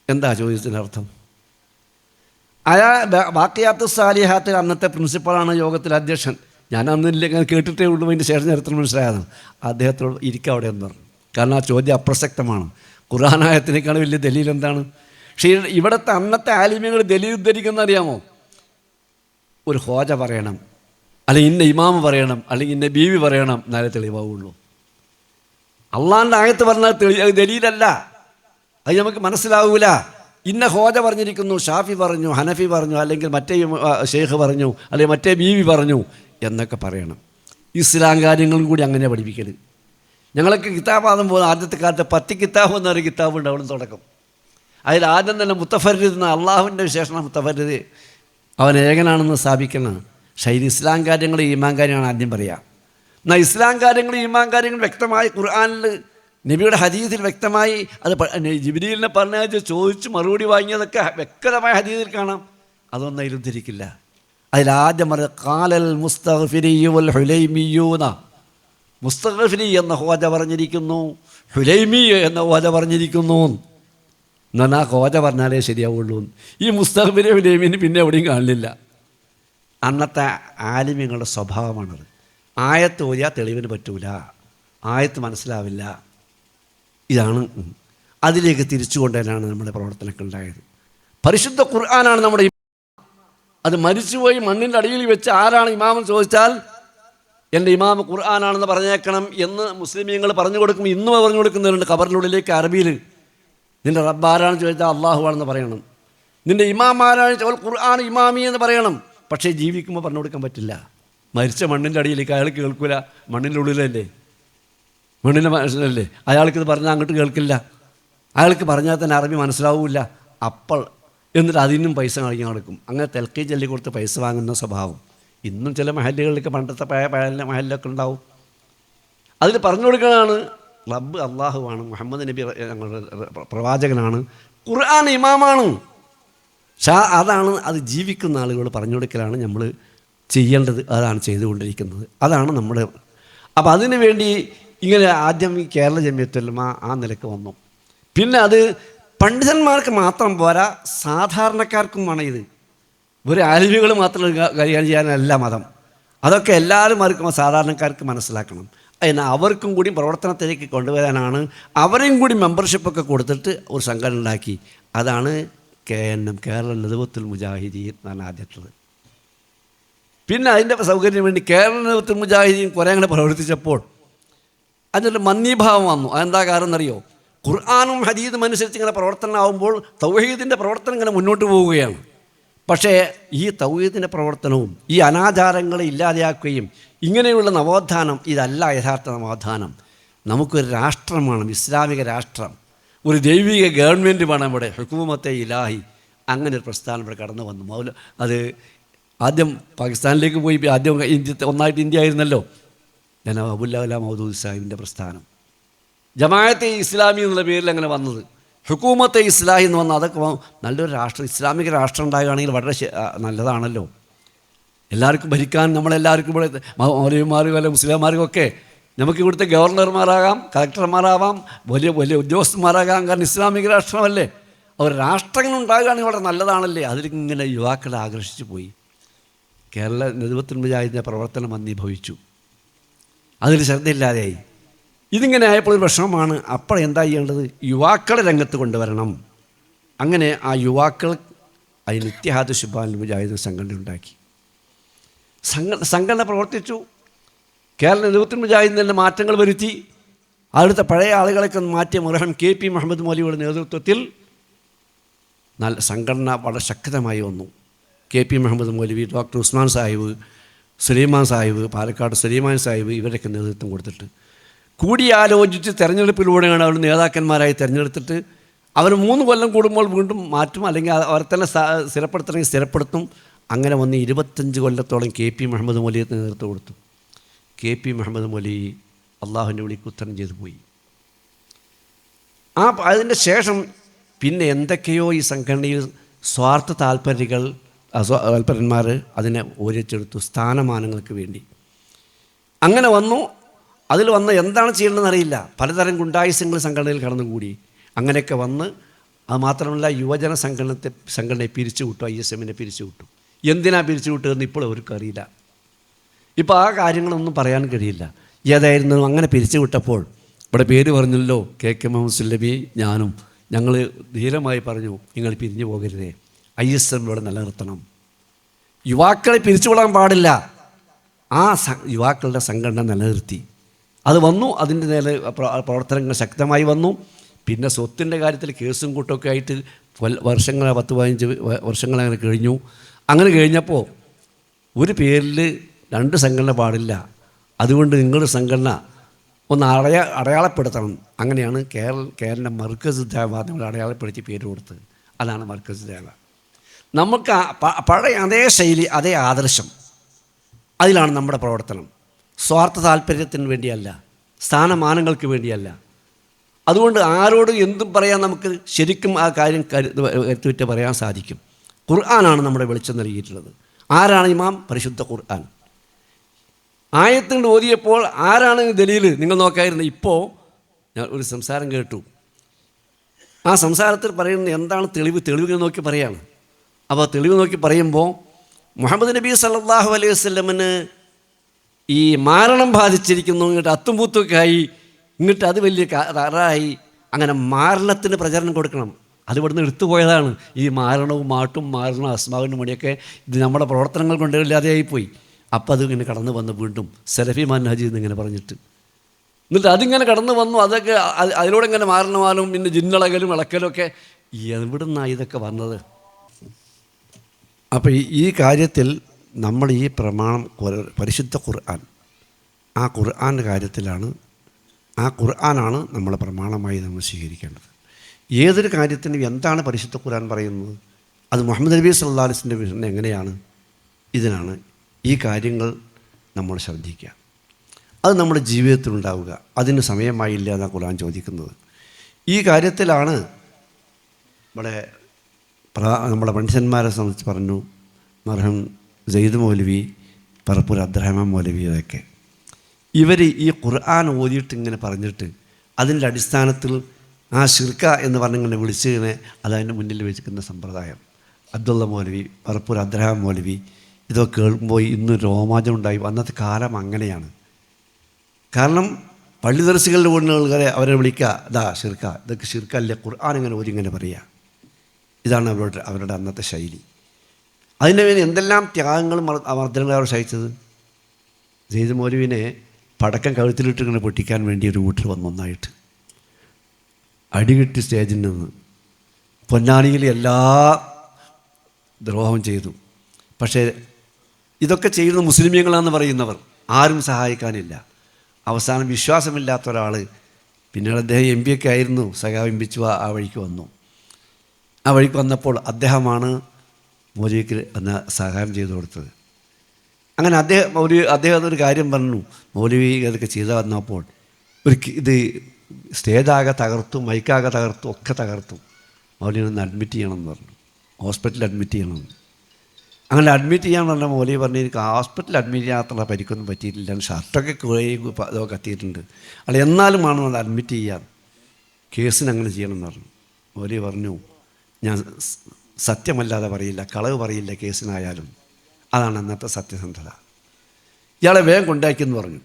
എന്താ ചോദ്യത്തിൻ്റെ അർത്ഥം? ബാക്കിയാത്തുസ്സാലിഹാത്ത് അന്നത്തെ പ്രിൻസിപ്പളാണ് യോഗത്തിലെ അധ്യക്ഷൻ. ഞാൻ അന്നില്ല, കേട്ടിട്ടേ ഉള്ളൂ, അതിൻ്റെ ശേഷം ചരിത്രം മനസ്സിലായതാണ്. അദ്ദേഹത്തോട് ഇരിക്കുക അവിടെ എന്ന് പറഞ്ഞു. കാരണം ആ ചോദ്യം അപ്രസക്തമാണ്. ഖുർആനായത്തിനേക്കാൾ വലിയ ദലീൽ എന്താണ്? പക്ഷേ ഇവിടുത്തെ അന്നത്തെ ആലിമ്യങ്ങൾ ദലീൽ ഉദ്ധരിക്കുന്ന അറിയാമോ? ഒരു ഹോജ പറയണം, അല്ലെങ്കിൽ ഇന്ന ഇമാമ് പറയണം, അല്ലെങ്കിൽ ഇന്ന ബീവി പറയണം, എന്നാലേ തെളിവാവുള്ളൂ. അള്ളാൻ്റെ ആയത്ത് പറഞ്ഞാൽ ദലീലല്ല, അത് നമുക്ക് മനസ്സിലാവൂല. ഇന്ന ഹോജ പറഞ്ഞിരിക്കുന്നു, ഷാഫി പറഞ്ഞു, ഹനഫി പറഞ്ഞു, അല്ലെങ്കിൽ മറ്റേ ഷെയ്ഖ് പറഞ്ഞു, അല്ലെങ്കിൽ മറ്റേ ബീവി പറഞ്ഞു എന്നൊക്കെ പറയണം. ഇസ്ലാം കാര്യങ്ങളും കൂടി അങ്ങനെ പഠിപ്പിക്കൽ. ഞങ്ങളൊക്കെ കിതാബാദം പോകുന്ന ആദ്യത്തെ കാലത്ത് 10 കിതാബ് എന്നൊരു കിതാബുണ്ട്. അവിടെ തുടക്കം അതിൽ ആദ്യം തന്നെ മുത്തഫരിദ് എന്ന അള്ളാഹുവിൻ്റെ വിശേഷണം. മുത്തഫരിദ് അവൻ ഏകനാണെന്ന് സ്ഥാപിക്കണം. പക്ഷേ ഇത് ഇസ്ലാം കാര്യങ്ങൾ ഈമാൻ കാര്യമാണ് ആദ്യം പറയുക. എന്നാൽ ഇസ്ലാം കാര്യങ്ങൾ ഈമാൻ കാര്യങ്ങൾ വ്യക്തമായി ഖുർആനിൽ നബിയുടെ ഹദീസിൽ വ്യക്തമായി അത് ജിബ്രീലിനെ പറഞ്ഞ ചോദിച്ച് മറുപടി വാങ്ങിയതൊക്കെ വ്യക്തമായ ഹദീസിൽ കാണാം. അതൊന്നും അതിൽ ഉദ്ധരിക്കില്ല. അതിലാദ്യം പറയുക ഖാലൽ മുസ്തഗ്ഫിരിയ്യു വൽ ഹുലൈമിയ്യൂന. മുസ്തഗ്ഫിരി എന്ന ഹോജ പറഞ്ഞിരിക്കുന്നു, ഹുലൈമി എന്ന ഹോജ പറഞ്ഞിരിക്കുന്നു. എന്നാൽ ആ ഹോജ പറഞ്ഞാലേ ശരിയാവുള്ളൂ. ഈ മുസ്തഗ്ഫിരി ഹുലൈമിന് പിന്നെ എവിടെയും കാണില്ല. അന്നത്തെ ആലിമ്യങ്ങളുടെ സ്വഭാവമാണത്. ആയത്ത് ഓതിയാൽ തെളിവിന് പറ്റൂല, ആയത്ത് മനസ്സിലാവില്ല. ഇതാണ് അതിലേക്ക് തിരിച്ചു കൊണ്ടുവരാനാണ് നമ്മുടെ പ്രവർത്തനമൊക്കെ ഉണ്ടായത്. പരിശുദ്ധ ഖുർആനാണ് നമ്മുടെ അത് മരിച്ചുപോയി മണ്ണിൻ്റെ അടിയിൽ വെച്ച് ആരാണ് ഇമാമെന്ന് ചോദിച്ചാൽ എൻ്റെ ഇമാം ഖുർആനാണെന്ന് പറഞ്ഞേക്കണം എന്ന് മുസ്ലിമീങ്ങൾ പറഞ്ഞു കൊടുക്കും. ഇന്നും പറഞ്ഞു കൊടുക്കുന്നവരുണ്ട് ഖബറിനുള്ളിലേക്ക് അറബിയിൽ. നിൻ്റെ റബ്ബ് ആരാണെന്ന് ചോദിച്ചാൽ അള്ളാഹു ആണെന്ന് പറയണം. നിൻ്റെ ഇമാം ആരാണെന്ന് ചോദിച്ചാൽ ഖുർആൻ ഇമാമി എന്ന് പറയണം. പക്ഷേ ജീവിക്കുമ്പോൾ പറഞ്ഞു കൊടുക്കാൻ പറ്റില്ല. മരിച്ച മണ്ണിൻ്റെ അടിയിലേക്ക് അയാൾ കേൾക്കില്ല, മണ്ണിൻ്റെ ഉള്ളിലല്ലേ, മണ്ണിൻ്റെ മനസ്സിലല്ലേ. അയാൾക്കിത് പറഞ്ഞാൽ അങ്ങോട്ട് കേൾക്കില്ല, അയാൾക്ക് പറഞ്ഞാൽ തന്നെ അറബി മനസ്സിലാവില്ല. അപ്പോൾ എന്നിട്ട് അതിനും പൈസ കളിക്കാൻ കൊടുക്കും. അങ്ങനെ തെൽക്കൈ ചൊല്ലി കൊടുത്ത് പൈസ വാങ്ങുന്ന സ്വഭാവം ഇന്നും ചില മഹല്ലുകളിലൊക്കെ പണ്ടത്തെ പഴയ മഹലിലൊക്കെ ഉണ്ടാവും. അതിൽ പറഞ്ഞു കൊടുക്കുന്നതാണ് റബ്ബ് അള്ളാഹുവാണ്, മുഹമ്മദ് നബി ഞങ്ങളുടെ പ്രവാചകനാണ്, ഖുർആൻ ഇമാമാണ്. അതാണ് അത് ജീവിക്കുന്ന ആളുകൾ പറഞ്ഞു കൊടുക്കലാണ് നമ്മൾ ചെയ്യേണ്ടത്. അതാണ് ചെയ്തുകൊണ്ടിരിക്കുന്നത്. അതാണ് നമ്മുടെ. അപ്പോൾ അതിനു വേണ്ടി ഇങ്ങനെ ആദ്യം ഈ കേരള ജമിയത്തുൽ ആ നിലക്ക് വന്നു. പിന്നെ അത് പണ്ഡിതന്മാർക്ക് മാത്രം പോരാ, സാധാരണക്കാർക്കും വേണം ഇത്. ഒരു ആലിമികൾ മാത്രം കൈകാര്യം ചെയ്യാനല്ല മതം. അതൊക്കെ എല്ലാവരും സാധാരണക്കാർക്ക് മനസ്സിലാക്കണം. അതിന് അവർക്കും കൂടി പ്രവർത്തനത്തിലേക്ക് കൊണ്ടുവരാനാണ്. അവരെയും കൂടി മെമ്പർഷിപ്പൊക്കെ കൊടുത്തിട്ട് ഒരു സംഘടന ഉണ്ടാക്കി. അതാണ് KNM, കേരള നദ്വത്തുൽ മുജാഹിദീൻ എന്നാണ് ആദ്യമുള്ളത്. പിന്നെ അതിൻ്റെ സൗകര്യത്തിന് വേണ്ടി കേരള നദ്വത്തുൽ മുജാഹിദീൻ കുറേ അങ്ങനെ പ്രവർത്തിച്ചപ്പോൾ അതിനൊരു മന്ദീഭാവം വന്നു. അതെന്താ കാരണം എന്നറിയോ? ഖുർആനും ഹദീസും അനുസരിച്ച് ഇങ്ങനെ പ്രവർത്തനമാകുമ്പോൾ തൗഹീദിൻ്റെ പ്രവർത്തനം ഇങ്ങനെ മുന്നോട്ട് പോവുകയാണ്. പക്ഷേ ഈ തൗഹീദിൻ്റെ പ്രവർത്തനവും ഈ അനാചാരങ്ങളെ ഇല്ലാതെയാക്കുകയും ഇങ്ങനെയുള്ള നവോത്ഥാനം ഇതല്ല യഥാർത്ഥ നവോത്ഥാനം. നമുക്കൊരു രാഷ്ട്രമാണ്, ഇസ്ലാമിക രാഷ്ട്രം, ഒരു ദൈവിക ഗവൺമെൻറ് വേണം ഇവിടെ, ഹുക്കൂമത്തെ ഇലാഹി. അങ്ങനെ ഒരു പ്രസ്ഥാനം ഇവിടെ കടന്നു വന്നു. അത് ആദ്യം പാകിസ്ഥാനിലേക്ക് പോയി, ആദ്യം ഒന്നായിട്ട് ഇന്ത്യ ആയിരുന്നല്ലോ. ജനാബ് അബുല്ല മൗദൂദ് സാഹിബിൻ്റെ പ്രസ്ഥാനം ജമാഅത്തെ ഇസ്ലാമി എന്നുള്ള പേരിൽ അങ്ങനെ വന്നത്. ഹുക്കൂമത്തെ ഇസ്ലാഹി എന്ന് വന്നാൽ അതൊക്കെ നല്ലൊരു രാഷ്ട്രം, ഇസ്ലാമിക രാഷ്ട്രം ഉണ്ടാകുകയാണെങ്കിൽ വളരെ നല്ലതാണല്ലോ. എല്ലാവർക്കും ഭരിക്കാൻ നമ്മളെല്ലാവർക്കും ഇവിടെ മൗലവിമാർക്കും അല്ല മുസ്ലിംമാർക്കും ഒക്കെ നമുക്ക് ഇവിടുത്തെ ഗവർണർമാരാകാം, കളക്ടർമാരാവാം, വലിയ വലിയ ഉദ്യോഗസ്ഥന്മാരാകാം. കാരണം ഇസ്ലാമിക രാഷ്ട്രമല്ലേ. അവർ രാഷ്ട്രങ്ങൾ ഉണ്ടാകുകയാണെങ്കിൽ വളരെ നല്ലതാണല്ലേ. അതിലിങ്ങനെ യുവാക്കളെ ആകർഷിച്ചു പോയി. കേരള നദ്വത്തുൽ മുജാഹിദിൻ്റെ പ്രവർത്തനം മന്ദീഭവിച്ചു. അതിൽ ശ്രദ്ധയില്ലാതെയായി. ഇതിങ്ങനെ ആയപ്പോൾ ഒരു പ്രശ്നമാണ്. അപ്പോൾ എന്താ ചെയ്യേണ്ടത്? യുവാക്കളെ രംഗത്ത് കൊണ്ടുവരണം. അങ്ങനെ ആ യുവാക്കൾ അതിന് ഇത്തിഹാദ് ശുബാൻ മുജാഹിദ് സംഘടന ഉണ്ടാക്കി. സംഘടന പ്രവർത്തിച്ചു. കേരള നദ്വത്തുൽ മുജാഹിദിന് തന്നെ മാറ്റങ്ങൾ വരുത്തി. അവിടുത്തെ പഴയ ആളുകളൊക്കെ മാറ്റിയ മർഹം KP മുഹമ്മദ് മൗലവിയുടെ നേതൃത്വത്തിൽ നല്ല സംഘടന വളരെ ശക്തമായി വന്നു. KP മുഹമ്മദ് മൗലവി, ഡോക്ടർ ഉസ്മാൻ സാഹിബ്, സുലൈമാൻ സാഹിബ്, പാലക്കാട് സുലൈമാൻ സാഹിബ്, ഇവരൊക്കെ നേതൃത്വം കൊടുത്തിട്ട് കൂടിയാലോചിച്ച് തെരഞ്ഞെടുപ്പിലൂടെയാണ് അവർ നേതാക്കന്മാരായി തിരഞ്ഞെടുത്തിട്ട് അവർ 3 കൊല്ലം കൂടുമ്പോൾ വീണ്ടും മാറ്റും, അല്ലെങ്കിൽ അവരെ തന്നെ സ്ഥിരപ്പെടുത്തണമെങ്കിൽ സ്ഥിരപ്പെടുത്തും. അങ്ങനെ വന്ന് 25 കൊല്ലത്തോളം KP മുഹമ്മദ് മൗലവിയെ നേതൃത്വം കൊടുത്തു. KP മുഹമ്മദ് മൗലവി അള്ളാഹുവിൻ്റെ വിളിക്ക് ഉത്തരം ചെയ്തു പോയി. അതിൻ്റെ ശേഷം പിന്നെ എന്തൊക്കെയോ ഈ സംഘടനയിൽ സ്വാർത്ഥ താല്പര്യന്മാർ അതിനെ ഓരിച്ചെടുത്തു സ്ഥാനമാനങ്ങൾക്ക് വേണ്ടി. അങ്ങനെ വന്നു. അതിൽ വന്ന് എന്താണ് ചെയ്യേണ്ടതെന്ന് അറിയില്ല. പലതരം ഗുണ്ടായുസങ്ങൾ സംഘടനയിൽ കടന്നുകൂടി. അങ്ങനെയൊക്കെ വന്ന് അത് മാത്രമല്ല യുവജന സംഘടനയെ പിരിച്ചുവിട്ടു. ISMനെ പിരിച്ചുവിട്ടു. എന്തിനാ പിരിച്ചുവിട്ടതെന്ന് ഇപ്പോൾ അവർക്ക് അറിയില്ല. ഇപ്പോൾ ആ കാര്യങ്ങളൊന്നും പറയാൻ കഴിയില്ല. ഏതായിരുന്നു അങ്ങനെ പിരിച്ചുവിട്ടപ്പോൾ ഇവിടെ പേര് പറഞ്ഞല്ലോ, KK മുഹമ്മദ് സുല്ലമി, ഞാനും ഞങ്ങൾ ധീരമായി പറഞ്ഞു, നിങ്ങൾ പിരിഞ്ഞു പോകരുതേ, ISM ഇവിടെ നിലനിർത്തണം, യുവാക്കളെ പിരിച്ചുവിടാൻ പാടില്ല. ആ യുവാക്കളുടെ സംഘടന നിലനിർത്തി. അത് വന്നു. അതിൻ്റെ നേരെ പ്രവർത്തനങ്ങൾ ശക്തമായി വന്നു. പിന്നെ സ്വത്തിൻ്റെ കാര്യത്തിൽ കേസും കൂട്ടമൊക്കെ ആയിട്ട് വർഷങ്ങൾ 10-15 വർഷങ്ങളങ്ങനെ കഴിഞ്ഞു. അങ്ങനെ കഴിഞ്ഞപ്പോൾ ഒരു പേരിൽ 2 സംഘടന പാടില്ല. അതുകൊണ്ട് നിങ്ങളുടെ സംഘടന ഒന്ന് അടയാളപ്പെടുത്തണം. അങ്ങനെയാണ് കേരള മർക്കസ് ദേവ നമ്മൾ അടയാളപ്പെടുത്തി പേര് കൊടുത്തത്. അതാണ് മർക്കസ് ദേവ. നമുക്ക് പഴയ അതേ ശൈലി, അതേ ആദർശം, അതിലാണ് നമ്മുടെ പ്രവർത്തനം. സ്വാർത്ഥ താല്പര്യത്തിന് വേണ്ടിയല്ല, സ്ഥാനമാനങ്ങൾക്ക് വേണ്ടിയല്ല. അതുകൊണ്ട് ആരോട് എന്തും പറയാൻ നമുക്ക് ശരിക്കും ആ കാര്യം കരുത്തുവിറ്റ് പറയാൻ സാധിക്കും. ഖുർആനാണ് നമ്മുടെ വെളിച്ചം നൽകിയിട്ടുള്ളത്. ആരാണ് ഇമാം? പരിശുദ്ധ ഖുർആൻ. ആയത്തുകൊണ്ട് ഓതിയപ്പോൾ ആരാണ് ദലീൽ? നിങ്ങൾ നോക്കായിരുന്നു. ഇപ്പോൾ ഞാൻ ഒരു സംസാരം കേട്ടു. ആ സംസാരത്തിൽ പറയുന്നത് എന്താണ് തെളിവുകൾ നോക്കി പറയാണ്. അപ്പോൾ തെളിവ് നോക്കി പറയുമ്പോൾ മുഹമ്മദ് നബി സല്ലല്ലാഹു അലൈഹി വസല്ലമന് ഈ മാരണം ബാധിച്ചിരിക്കുന്നു, ഇങ്ങോട്ട് അത്തുംപൂത്തൊക്കെ ആയി, ഇങ്ങോട്ട് അത് വലിയ തറായി, അങ്ങനെ മാരണത്തിന് പ്രചരണം കൊടുക്കണം. അത് ഇവിടുന്ന് എടുത്തുപോയതാണ്. ഈ മാരണവും മാട്ടും മാരണവും അസ്മാവിൻ്റെ മണിയൊക്കെ ഇത് നമ്മുടെ പ്രവർത്തനങ്ങൾ കൊണ്ട് ഇല്ലാതെയായിപ്പോയി. അപ്പം അത് ഇങ്ങനെ കടന്നു വന്ന് വീണ്ടും സലഫി മാൻഹജി എന്നിങ്ങനെ പറഞ്ഞിട്ട്, എന്നിട്ട് അതിങ്ങനെ കടന്നു വന്നു. അതൊക്കെ അതിലൂടെ ഇങ്ങനെ മാറണമാലും പിന്നെ ജിന്നളകലും ഇളക്കലും ഒക്കെ എവിടുന്നാണ് ഇതൊക്കെ വന്നത്? അപ്പോൾ ഈ കാര്യത്തിൽ നമ്മൾ ഈ പ്രമാണം പരിശുദ്ധ ഖുർആൻ, ആ ഖുർആൻ്റെ കാര്യത്തിലാണ്, ആ ഖുർആനാണ് നമ്മൾ പ്രമാണമായി നമ്മൾ സ്വീകരിക്കേണ്ടത്. ഏതൊരു കാര്യത്തിനും എന്താണ് പരിശുദ്ധ ഖുർആൻ പറയുന്നത്, അത് മുഹമ്മദ് നബി സല്ലല്ലാഹു അലൈഹി വസല്ലം വിവരണം എങ്ങനെയാണ്, ഇതിനാണ് ഈ കാര്യങ്ങൾ നമ്മൾ ശ്രദ്ധിക്കുക. അത് നമ്മുടെ ജീവിതത്തിലുണ്ടാവുക. അതിന് സമയമായില്ല എന്നാണ് ഖുർആൻ ചോദിക്കുന്നത്. ഈ കാര്യത്തിലാണ് നമ്മുടെ പണ്ഡിതന്മാരെ സംബന്ധിച്ച് പറഞ്ഞു, മർഹം സെയ്ദ് മൗലവി, പറപ്പൂർ അബ്ദുറഹ്മാൻ മൗലവി, അതൊക്കെ ഇവർ ഈ ഖുർആൻ ഓതിയിട്ട് ഇങ്ങനെ പറഞ്ഞിട്ട് അതിൻ്റെ അടിസ്ഥാനത്തിൽ ആ ഷിർക്ക എന്ന് പറഞ്ഞിങ്ങനെ വിളിച്ചിങ്ങനെ അതതിൻ്റെ മുന്നിൽ വെച്ചിരിക്കുന്ന സമ്പ്രദായം. അബ്ദുള്ള മൗലവി, പറപ്പൂർ അബ്ദുറഹ്മാൻ മൗലവി, ഇതൊക്കെ കേൾക്കുമ്പോൾ ഇന്ന് രോമാഞ്ചം ഉണ്ടായി. അന്നത്തെ കാലം അങ്ങനെയാണ്. കാരണം പള്ളി ദർശകളുടെ വീടുകളെ അവരെ വിളിക്കുക, ഇതാ ഷിർക്ക, ഇതൊക്കെ ഷിർക്കല്ലേ, ഖുർആൻ ഇങ്ങനെ ഓരിങ്ങനെ പറയുക. ഇതാണ് അവരുടെ അന്നത്തെ ശൈലി. അതിൻ്റെ പേര് എന്തെല്ലാം ത്യാഗങ്ങളും മർദ്ദനങ്ങൾ അവർ സഹിച്ചത്. സെയ്ദ് മൗലവിനെ പടക്കം കഴുത്തിലിട്ട് ഇങ്ങനെ പൊട്ടിക്കാൻ വേണ്ടി ഒരു വീട്ടിൽ വന്നു, ഒന്നായിട്ട് അടികിട്ടി സ്റ്റേജിൽ നിന്ന് പൊന്നാനിയിൽ എല്ലാ ദ്രോഹം ചെയ്തു. പക്ഷേ ഇതൊക്കെ ചെയ്യുന്ന മുസ്ലിമീങ്ങളാണെന്ന് പറയുന്നവർ ആരും സഹായിക്കാനില്ല. അവസാനം വിശ്വാസമില്ലാത്ത ഒരാൾ, പിന്നീട് അദ്ദേഹം എം പി ഒക്കെ ആയിരുന്നു, സഖാവ് എം പിച്ചു ആ വഴിക്ക് വന്നു. ആ വഴിക്ക് വന്നപ്പോൾ അദ്ദേഹമാണ് മൗലവിക്ക് അന്ന് സഹായം ചെയ്തു കൊടുത്തത്. അങ്ങനെ അദ്ദേഹം ഒരു കാര്യം പറഞ്ഞു. മൗലവി അതൊക്കെ ചെയ്തു വന്നപ്പോൾ ഇത് സ്റ്റേജാകെ തകർത്തു, മൈക്കാകെ തകർത്തു, ഒക്കെ തകർത്തു. മൗലവി ഒന്ന് അഡ്മിറ്റ് ചെയ്യണമെന്ന് പറഞ്ഞു, ഹോസ്പിറ്റലിൽ അഡ്മിറ്റ് ചെയ്യണമെന്ന്. അങ്ങനെ അഡ്മിറ്റ് ചെയ്യാൻ പറഞ്ഞ മൗലവി പറഞ്ഞു, എനിക്ക് ഹോസ്പിറ്റലിൽ അഡ്മിറ്റ് ചെയ്യാത്തുള്ള പരിക്കൊന്നും പറ്റിയിട്ടില്ല, ഷർട്ടൊക്കെ ഇതൊക്കെ കത്തിയിട്ടുണ്ട്, അല്ല എന്നാലും വേണം അത് അഡ്മിറ്റ് ചെയ്യാൻ, കേസിന് അങ്ങനെ ചെയ്യണമെന്ന് പറഞ്ഞു. മൗലവി പറഞ്ഞു, ഞാൻ സത്യമല്ലാതെ പറയില്ല, കളവ് പറയില്ല കേസിനായാലും. അതാണ് അന്നത്തെ സത്യസന്ധത. ഇയാളെ വേഗം കൊണ്ടാക്കിയെന്ന് പറഞ്ഞു.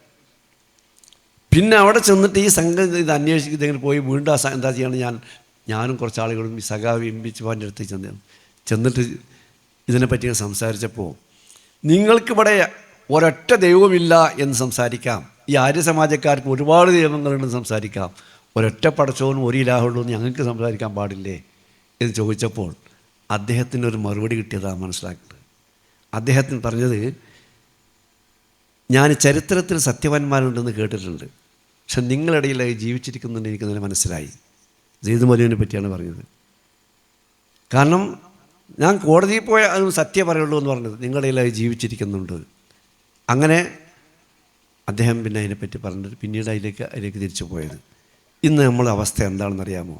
പിന്നെ അവിടെ ചെന്നിട്ട് ഈ സംഗതി ഇത് അന്വേഷിക്കുന്നതിന് പോയി വീണ്ടും എന്താ ചെയ്യണം, ഞാനും കുറച്ച് ആളുകളും ഈ സഖാവ് ഇമ്പിച്ചുവാൻ്റെ അടുത്ത് ചെന്നിട്ട് ഇതിനെപ്പറ്റി സംസാരിച്ചപ്പോൾ, നിങ്ങൾക്കിവിടെ ഒരൊറ്റ ദൈവമില്ല എന്ന് സംസാരിക്കാം, ഈ ആര്യസമാജക്കാർക്ക് ഒരുപാട് ദൈവങ്ങളുണ്ടെന്ന് സംസാരിക്കാം, ഒരൊറ്റ പടച്ചവനും ഒരു ഇലാഹുള്ളൂ എന്ന് ഞങ്ങൾക്ക് സംസാരിക്കാൻ പാടില്ലേ എന്ന് ചോദിച്ചപ്പോൾ അദ്ദേഹത്തിനൊരു മറുപടി കിട്ടിയതാണ് മനസ്സിലാക്കുന്നത്. അദ്ദേഹത്തിന് പറഞ്ഞത്, ഞാൻ ചരിത്രത്തിൽ സത്യവാന്മാരുണ്ടെന്ന് കേട്ടിട്ടുണ്ട്, പക്ഷെ നിങ്ങളിടയിലായി ജീവിച്ചിരിക്കുന്നുണ്ട് എനിക്ക് തന്നെ മനസ്സിലായി. സെയ്ദ് മൗലവിനെ പറ്റിയാണ് പറഞ്ഞത്. കാരണം ഞാൻ കോടതിയിൽ പോയ അത് സത്യം പറയുള്ളൂ എന്ന് പറഞ്ഞത്, നിങ്ങളുടെ ഇടയിലായി ജീവിച്ചിരിക്കുന്നുണ്ട്. അങ്ങനെ അദ്ദേഹം പിന്നെ അതിനെപ്പറ്റി പറഞ്ഞിട്ട് പിന്നീട് അതിലേക്ക് തിരിച്ചു പോയത്. ഇന്ന് നമ്മളെ അവസ്ഥ എന്താണെന്നറിയാമോ?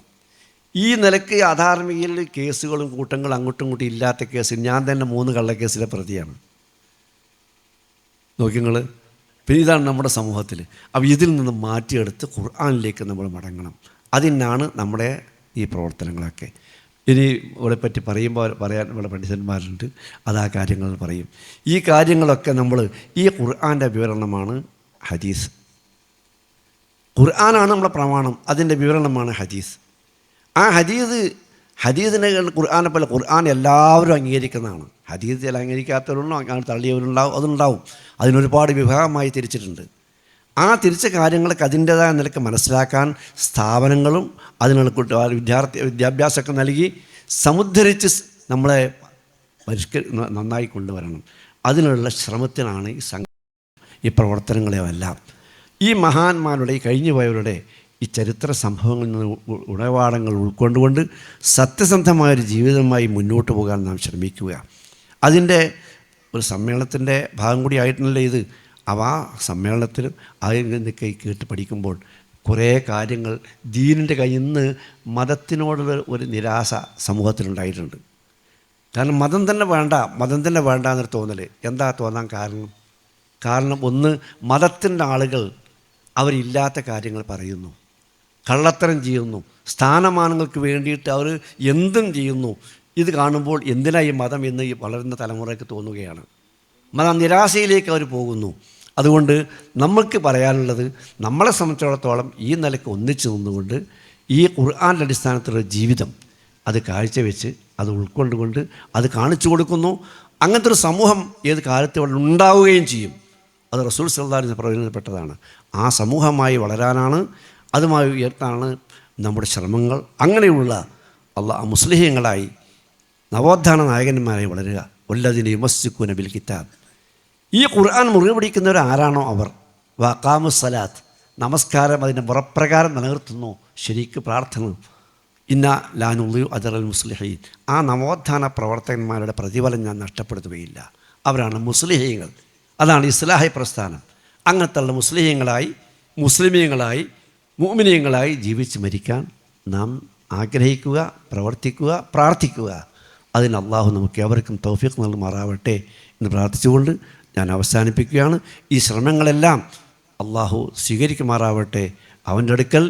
ഈ നിലയ്ക്ക് അധാർമികയിൽ കേസുകളും കൂട്ടങ്ങളും അങ്ങോട്ടും ഇങ്ങോട്ടും ഇല്ലാത്ത കേസിൽ ഞാൻ തന്നെ 3 കള്ളക്കേസിലെ പ്രതിയാണ്. നോക്കിങ്ങൾ. പിന്നെ ഇതാണ് നമ്മുടെ സമൂഹത്തിൽ. അപ്പോൾ ഇതിൽ നിന്ന് മാറ്റിയെടുത്ത് ഖുർആനിലേക്ക് നമ്മൾ മടങ്ങണം. അതിനാണ് നമ്മുടെ ഈ പ്രവർത്തനങ്ങളൊക്കെ. ഇനി ഇവിടെപ്പറ്റി പറയാൻ ഇവിടെ പണ്ഡിതന്മാരുണ്ട്, അത് ആ കാര്യങ്ങൾ പറയും. ഈ കാര്യങ്ങളൊക്കെ നമ്മൾ ഈ ഖുർആൻ്റെ വിവരണമാണ് ഹദീസ്. ഖുർആനാണ് നമ്മുടെ പ്രമാണം, അതിൻ്റെ വിവരണമാണ് ഹദീസ്. ആ ഹദീസിനെ ഖുർആനെ പോലെ ഖുർആൻ എല്ലാവരും അംഗീകരിക്കുന്നതാണ്. ഹദീസ് ചില അംഗീകരിക്കാത്തവരുണ്ടോ, അങ്ങനെ തള്ളിയവരുണ്ടാവും, അതുണ്ടാവും. അതിനൊരുപാട് വിഭാഗമായി തിരിച്ചിട്ടുണ്ട്. ആ തിരിച്ച കാര്യങ്ങളൊക്കെ അതിൻ്റേതായ നിലയ്ക്ക് മനസ്സിലാക്കാൻ സ്ഥാപനങ്ങളും അതിനുള്ള വിദ്യാഭ്യാസമൊക്കെ നൽകി സമുദ്ധരിച്ച് നമ്മളെ നന്നായി കൊണ്ടുവരണം. അതിനുള്ള ശ്രമത്തിനാണ് ഈ പ്രവർത്തനങ്ങളെല്ലാം. ഈ മഹാന്മാരുടെ, ഈ കഴിഞ്ഞുപോയവരുടെ ഈ ചരിത്ര സംഭവങ്ങളിൽ നിന്ന് ഉടപാടങ്ങൾ ഉൾക്കൊണ്ടുകൊണ്ട് സത്യസന്ധമായൊരു ജീവിതമായി മുന്നോട്ട് പോകാൻ നാം ശ്രമിക്കുക. അതിൻ്റെ ഒരു സമ്മേളനത്തിൻ്റെ ഭാഗം കൂടി ആയിട്ടുണ്ടല്ലോ ഇത്. ആ സമ്മേളനത്തിൽ അതിൽ നിന്നൊക്കെ കേട്ട് പഠിക്കുമ്പോൾ കുറേ കാര്യങ്ങൾ ദീനിൻ്റെ കയ്യിൽ നിന്ന് മതത്തിനോടുള്ള ഒരു നിരാശ സമൂഹത്തിലുണ്ടായിട്ടുണ്ട്. കാരണം മതം തന്നെ വേണ്ട എന്നൊരു തോന്നൽ. എന്താ തോന്നാൻ കാരണം ഒന്ന്, മതത്തിൻ്റെ ആളുകൾ അവരില്ലാത്ത കാര്യങ്ങൾ പറയുന്നു, കള്ളത്തരം ചെയ്യുന്നു, സ്ഥാനമാനങ്ങൾക്ക് വേണ്ടിയിട്ട് അവർ എന്തും ചെയ്യുന്നു. ഇത് കാണുമ്പോൾ എന്തിനാ ഈ മതം എന്ന് ഈ വളരുന്ന തലമുറയ്ക്ക് തോന്നുകയാണ്. മതം നിരാശയിലേക്ക് അവർ പോകുന്നു. അതുകൊണ്ട് നമുക്ക് പറയാനുള്ളത്, നമ്മളെ സംബന്ധിച്ചിടത്തോളം ഈ നിലയ്ക്ക് ഒന്നിച്ചു നിന്നുകൊണ്ട് ഈ ഖുർആൻ്റെ അടിസ്ഥാനത്തിലുള്ള ജീവിതം അത് കാഴ്ചവെച്ച് അത് ഉൾക്കൊണ്ടുകൊണ്ട് അത് കാണിച്ചു കൊടുക്കുന്നു. അങ്ങനത്തെ ഒരു സമൂഹം ഏത് കാലത്ത് ഇവിടെ ഉണ്ടാവുകയും ചെയ്യും. അത് റസൂൽ സല്ലല്ലാഹു അലൈഹി വസല്ലം പ്രയോജനപ്പെട്ടതാണ്. ആ സമൂഹമായി വളരാനാണ്, അതുമായി ഉയർത്താനാണ് നമ്മുടെ ശ്രമങ്ങൾ. അങ്ങനെയുള്ള മുസ്ലിഹീങ്ങളായി നവോത്ഥാന നായകന്മാരായി വളരുക. വല്ലദീന യുമസ്സികൂന ബിൽ കിതാബ്, ഈ ഖുർആൻ മുറുകെ പിടിക്കുന്നവർ ആരാണോ അവർ, വഅഖാമുസ്സലാത്ത്, നമസ്കാരം അതിൻ്റെ മുറപ്രകാരം നിലനിർത്തുന്നു, ശരിക്ക് പ്രാർത്ഥന, ഇന്ന ലാ നുളിഉ അജ്റൽ മുസ്ലിഹീൻ, ആ നവോത്ഥാന പ്രവർത്തകന്മാരുടെ പ്രതിഫലം ഞാൻ നഷ്ടപ്പെടുത്തുകയില്ല. അവരാണ് മുസ്ലിഹീങ്ങൾ. അതാണ് ഇസ്ലാഹി പ്രസ്ഥാനം. അങ്ങനത്തുള്ള മുസ്ലിഹീങ്ങളായി, മുസ്ലിമീങ്ങളായി, മുഅ്മിനീങ്ങളായി ജീവിച്ച് മരിക്കാൻ നാം ആഗ്രഹിക്കുക, പ്രവർത്തിക്കുക, പ്രാർത്ഥിക്കുക. അതിന് അള്ളാഹു നമുക്ക് എവർക്കും തൗഫീഖ് നൽകുമാറാവട്ടെ എന്ന് പ്രാർത്ഥിച്ചുകൊണ്ട് ഞാൻ അവസാനിപ്പിക്കുകയാണ്. ഈ ശ്രമങ്ങളെല്ലാം അള്ളാഹു സ്വീകരിക്കുമാറാവട്ടെ. അവൻ്റെ അടുക്കൽ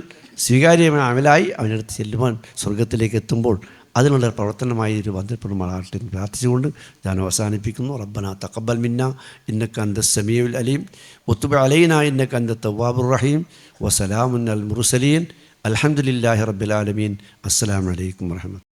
സ്വീകാര്യമായ അമലായി അവൻ്റെ അടുത്ത് ചെല്ലുവാൻ, സ്വർഗത്തിലേക്ക് എത്തുമ്പോൾ അതിനുള്ള പ്രവർത്തനമായി ഒരു ബന്ധപ്പെടുമാറാവട്ടെ എന്ന് പ്രാർത്ഥിച്ചുകൊണ്ട് ഞാൻ അവസാനിപ്പിക്കുന്നു. റബ്ബനാ തഖബ്ബൽ മിന്നാ ഇന്നക അൻതസ് സമീഉൽ അലീം വതുബ് അലൈനാ ഇന്നക അൻതത് തവ്വാബുർ റഹീം വസലാമുൻ അൽ മുർസലീൻ അൽഹംദുലില്ലാഹി റബ്ബിൽ ആലമീൻ. അസ്സലാമു അലൈക്കും വറഹ്മത്തുള്ളാഹി.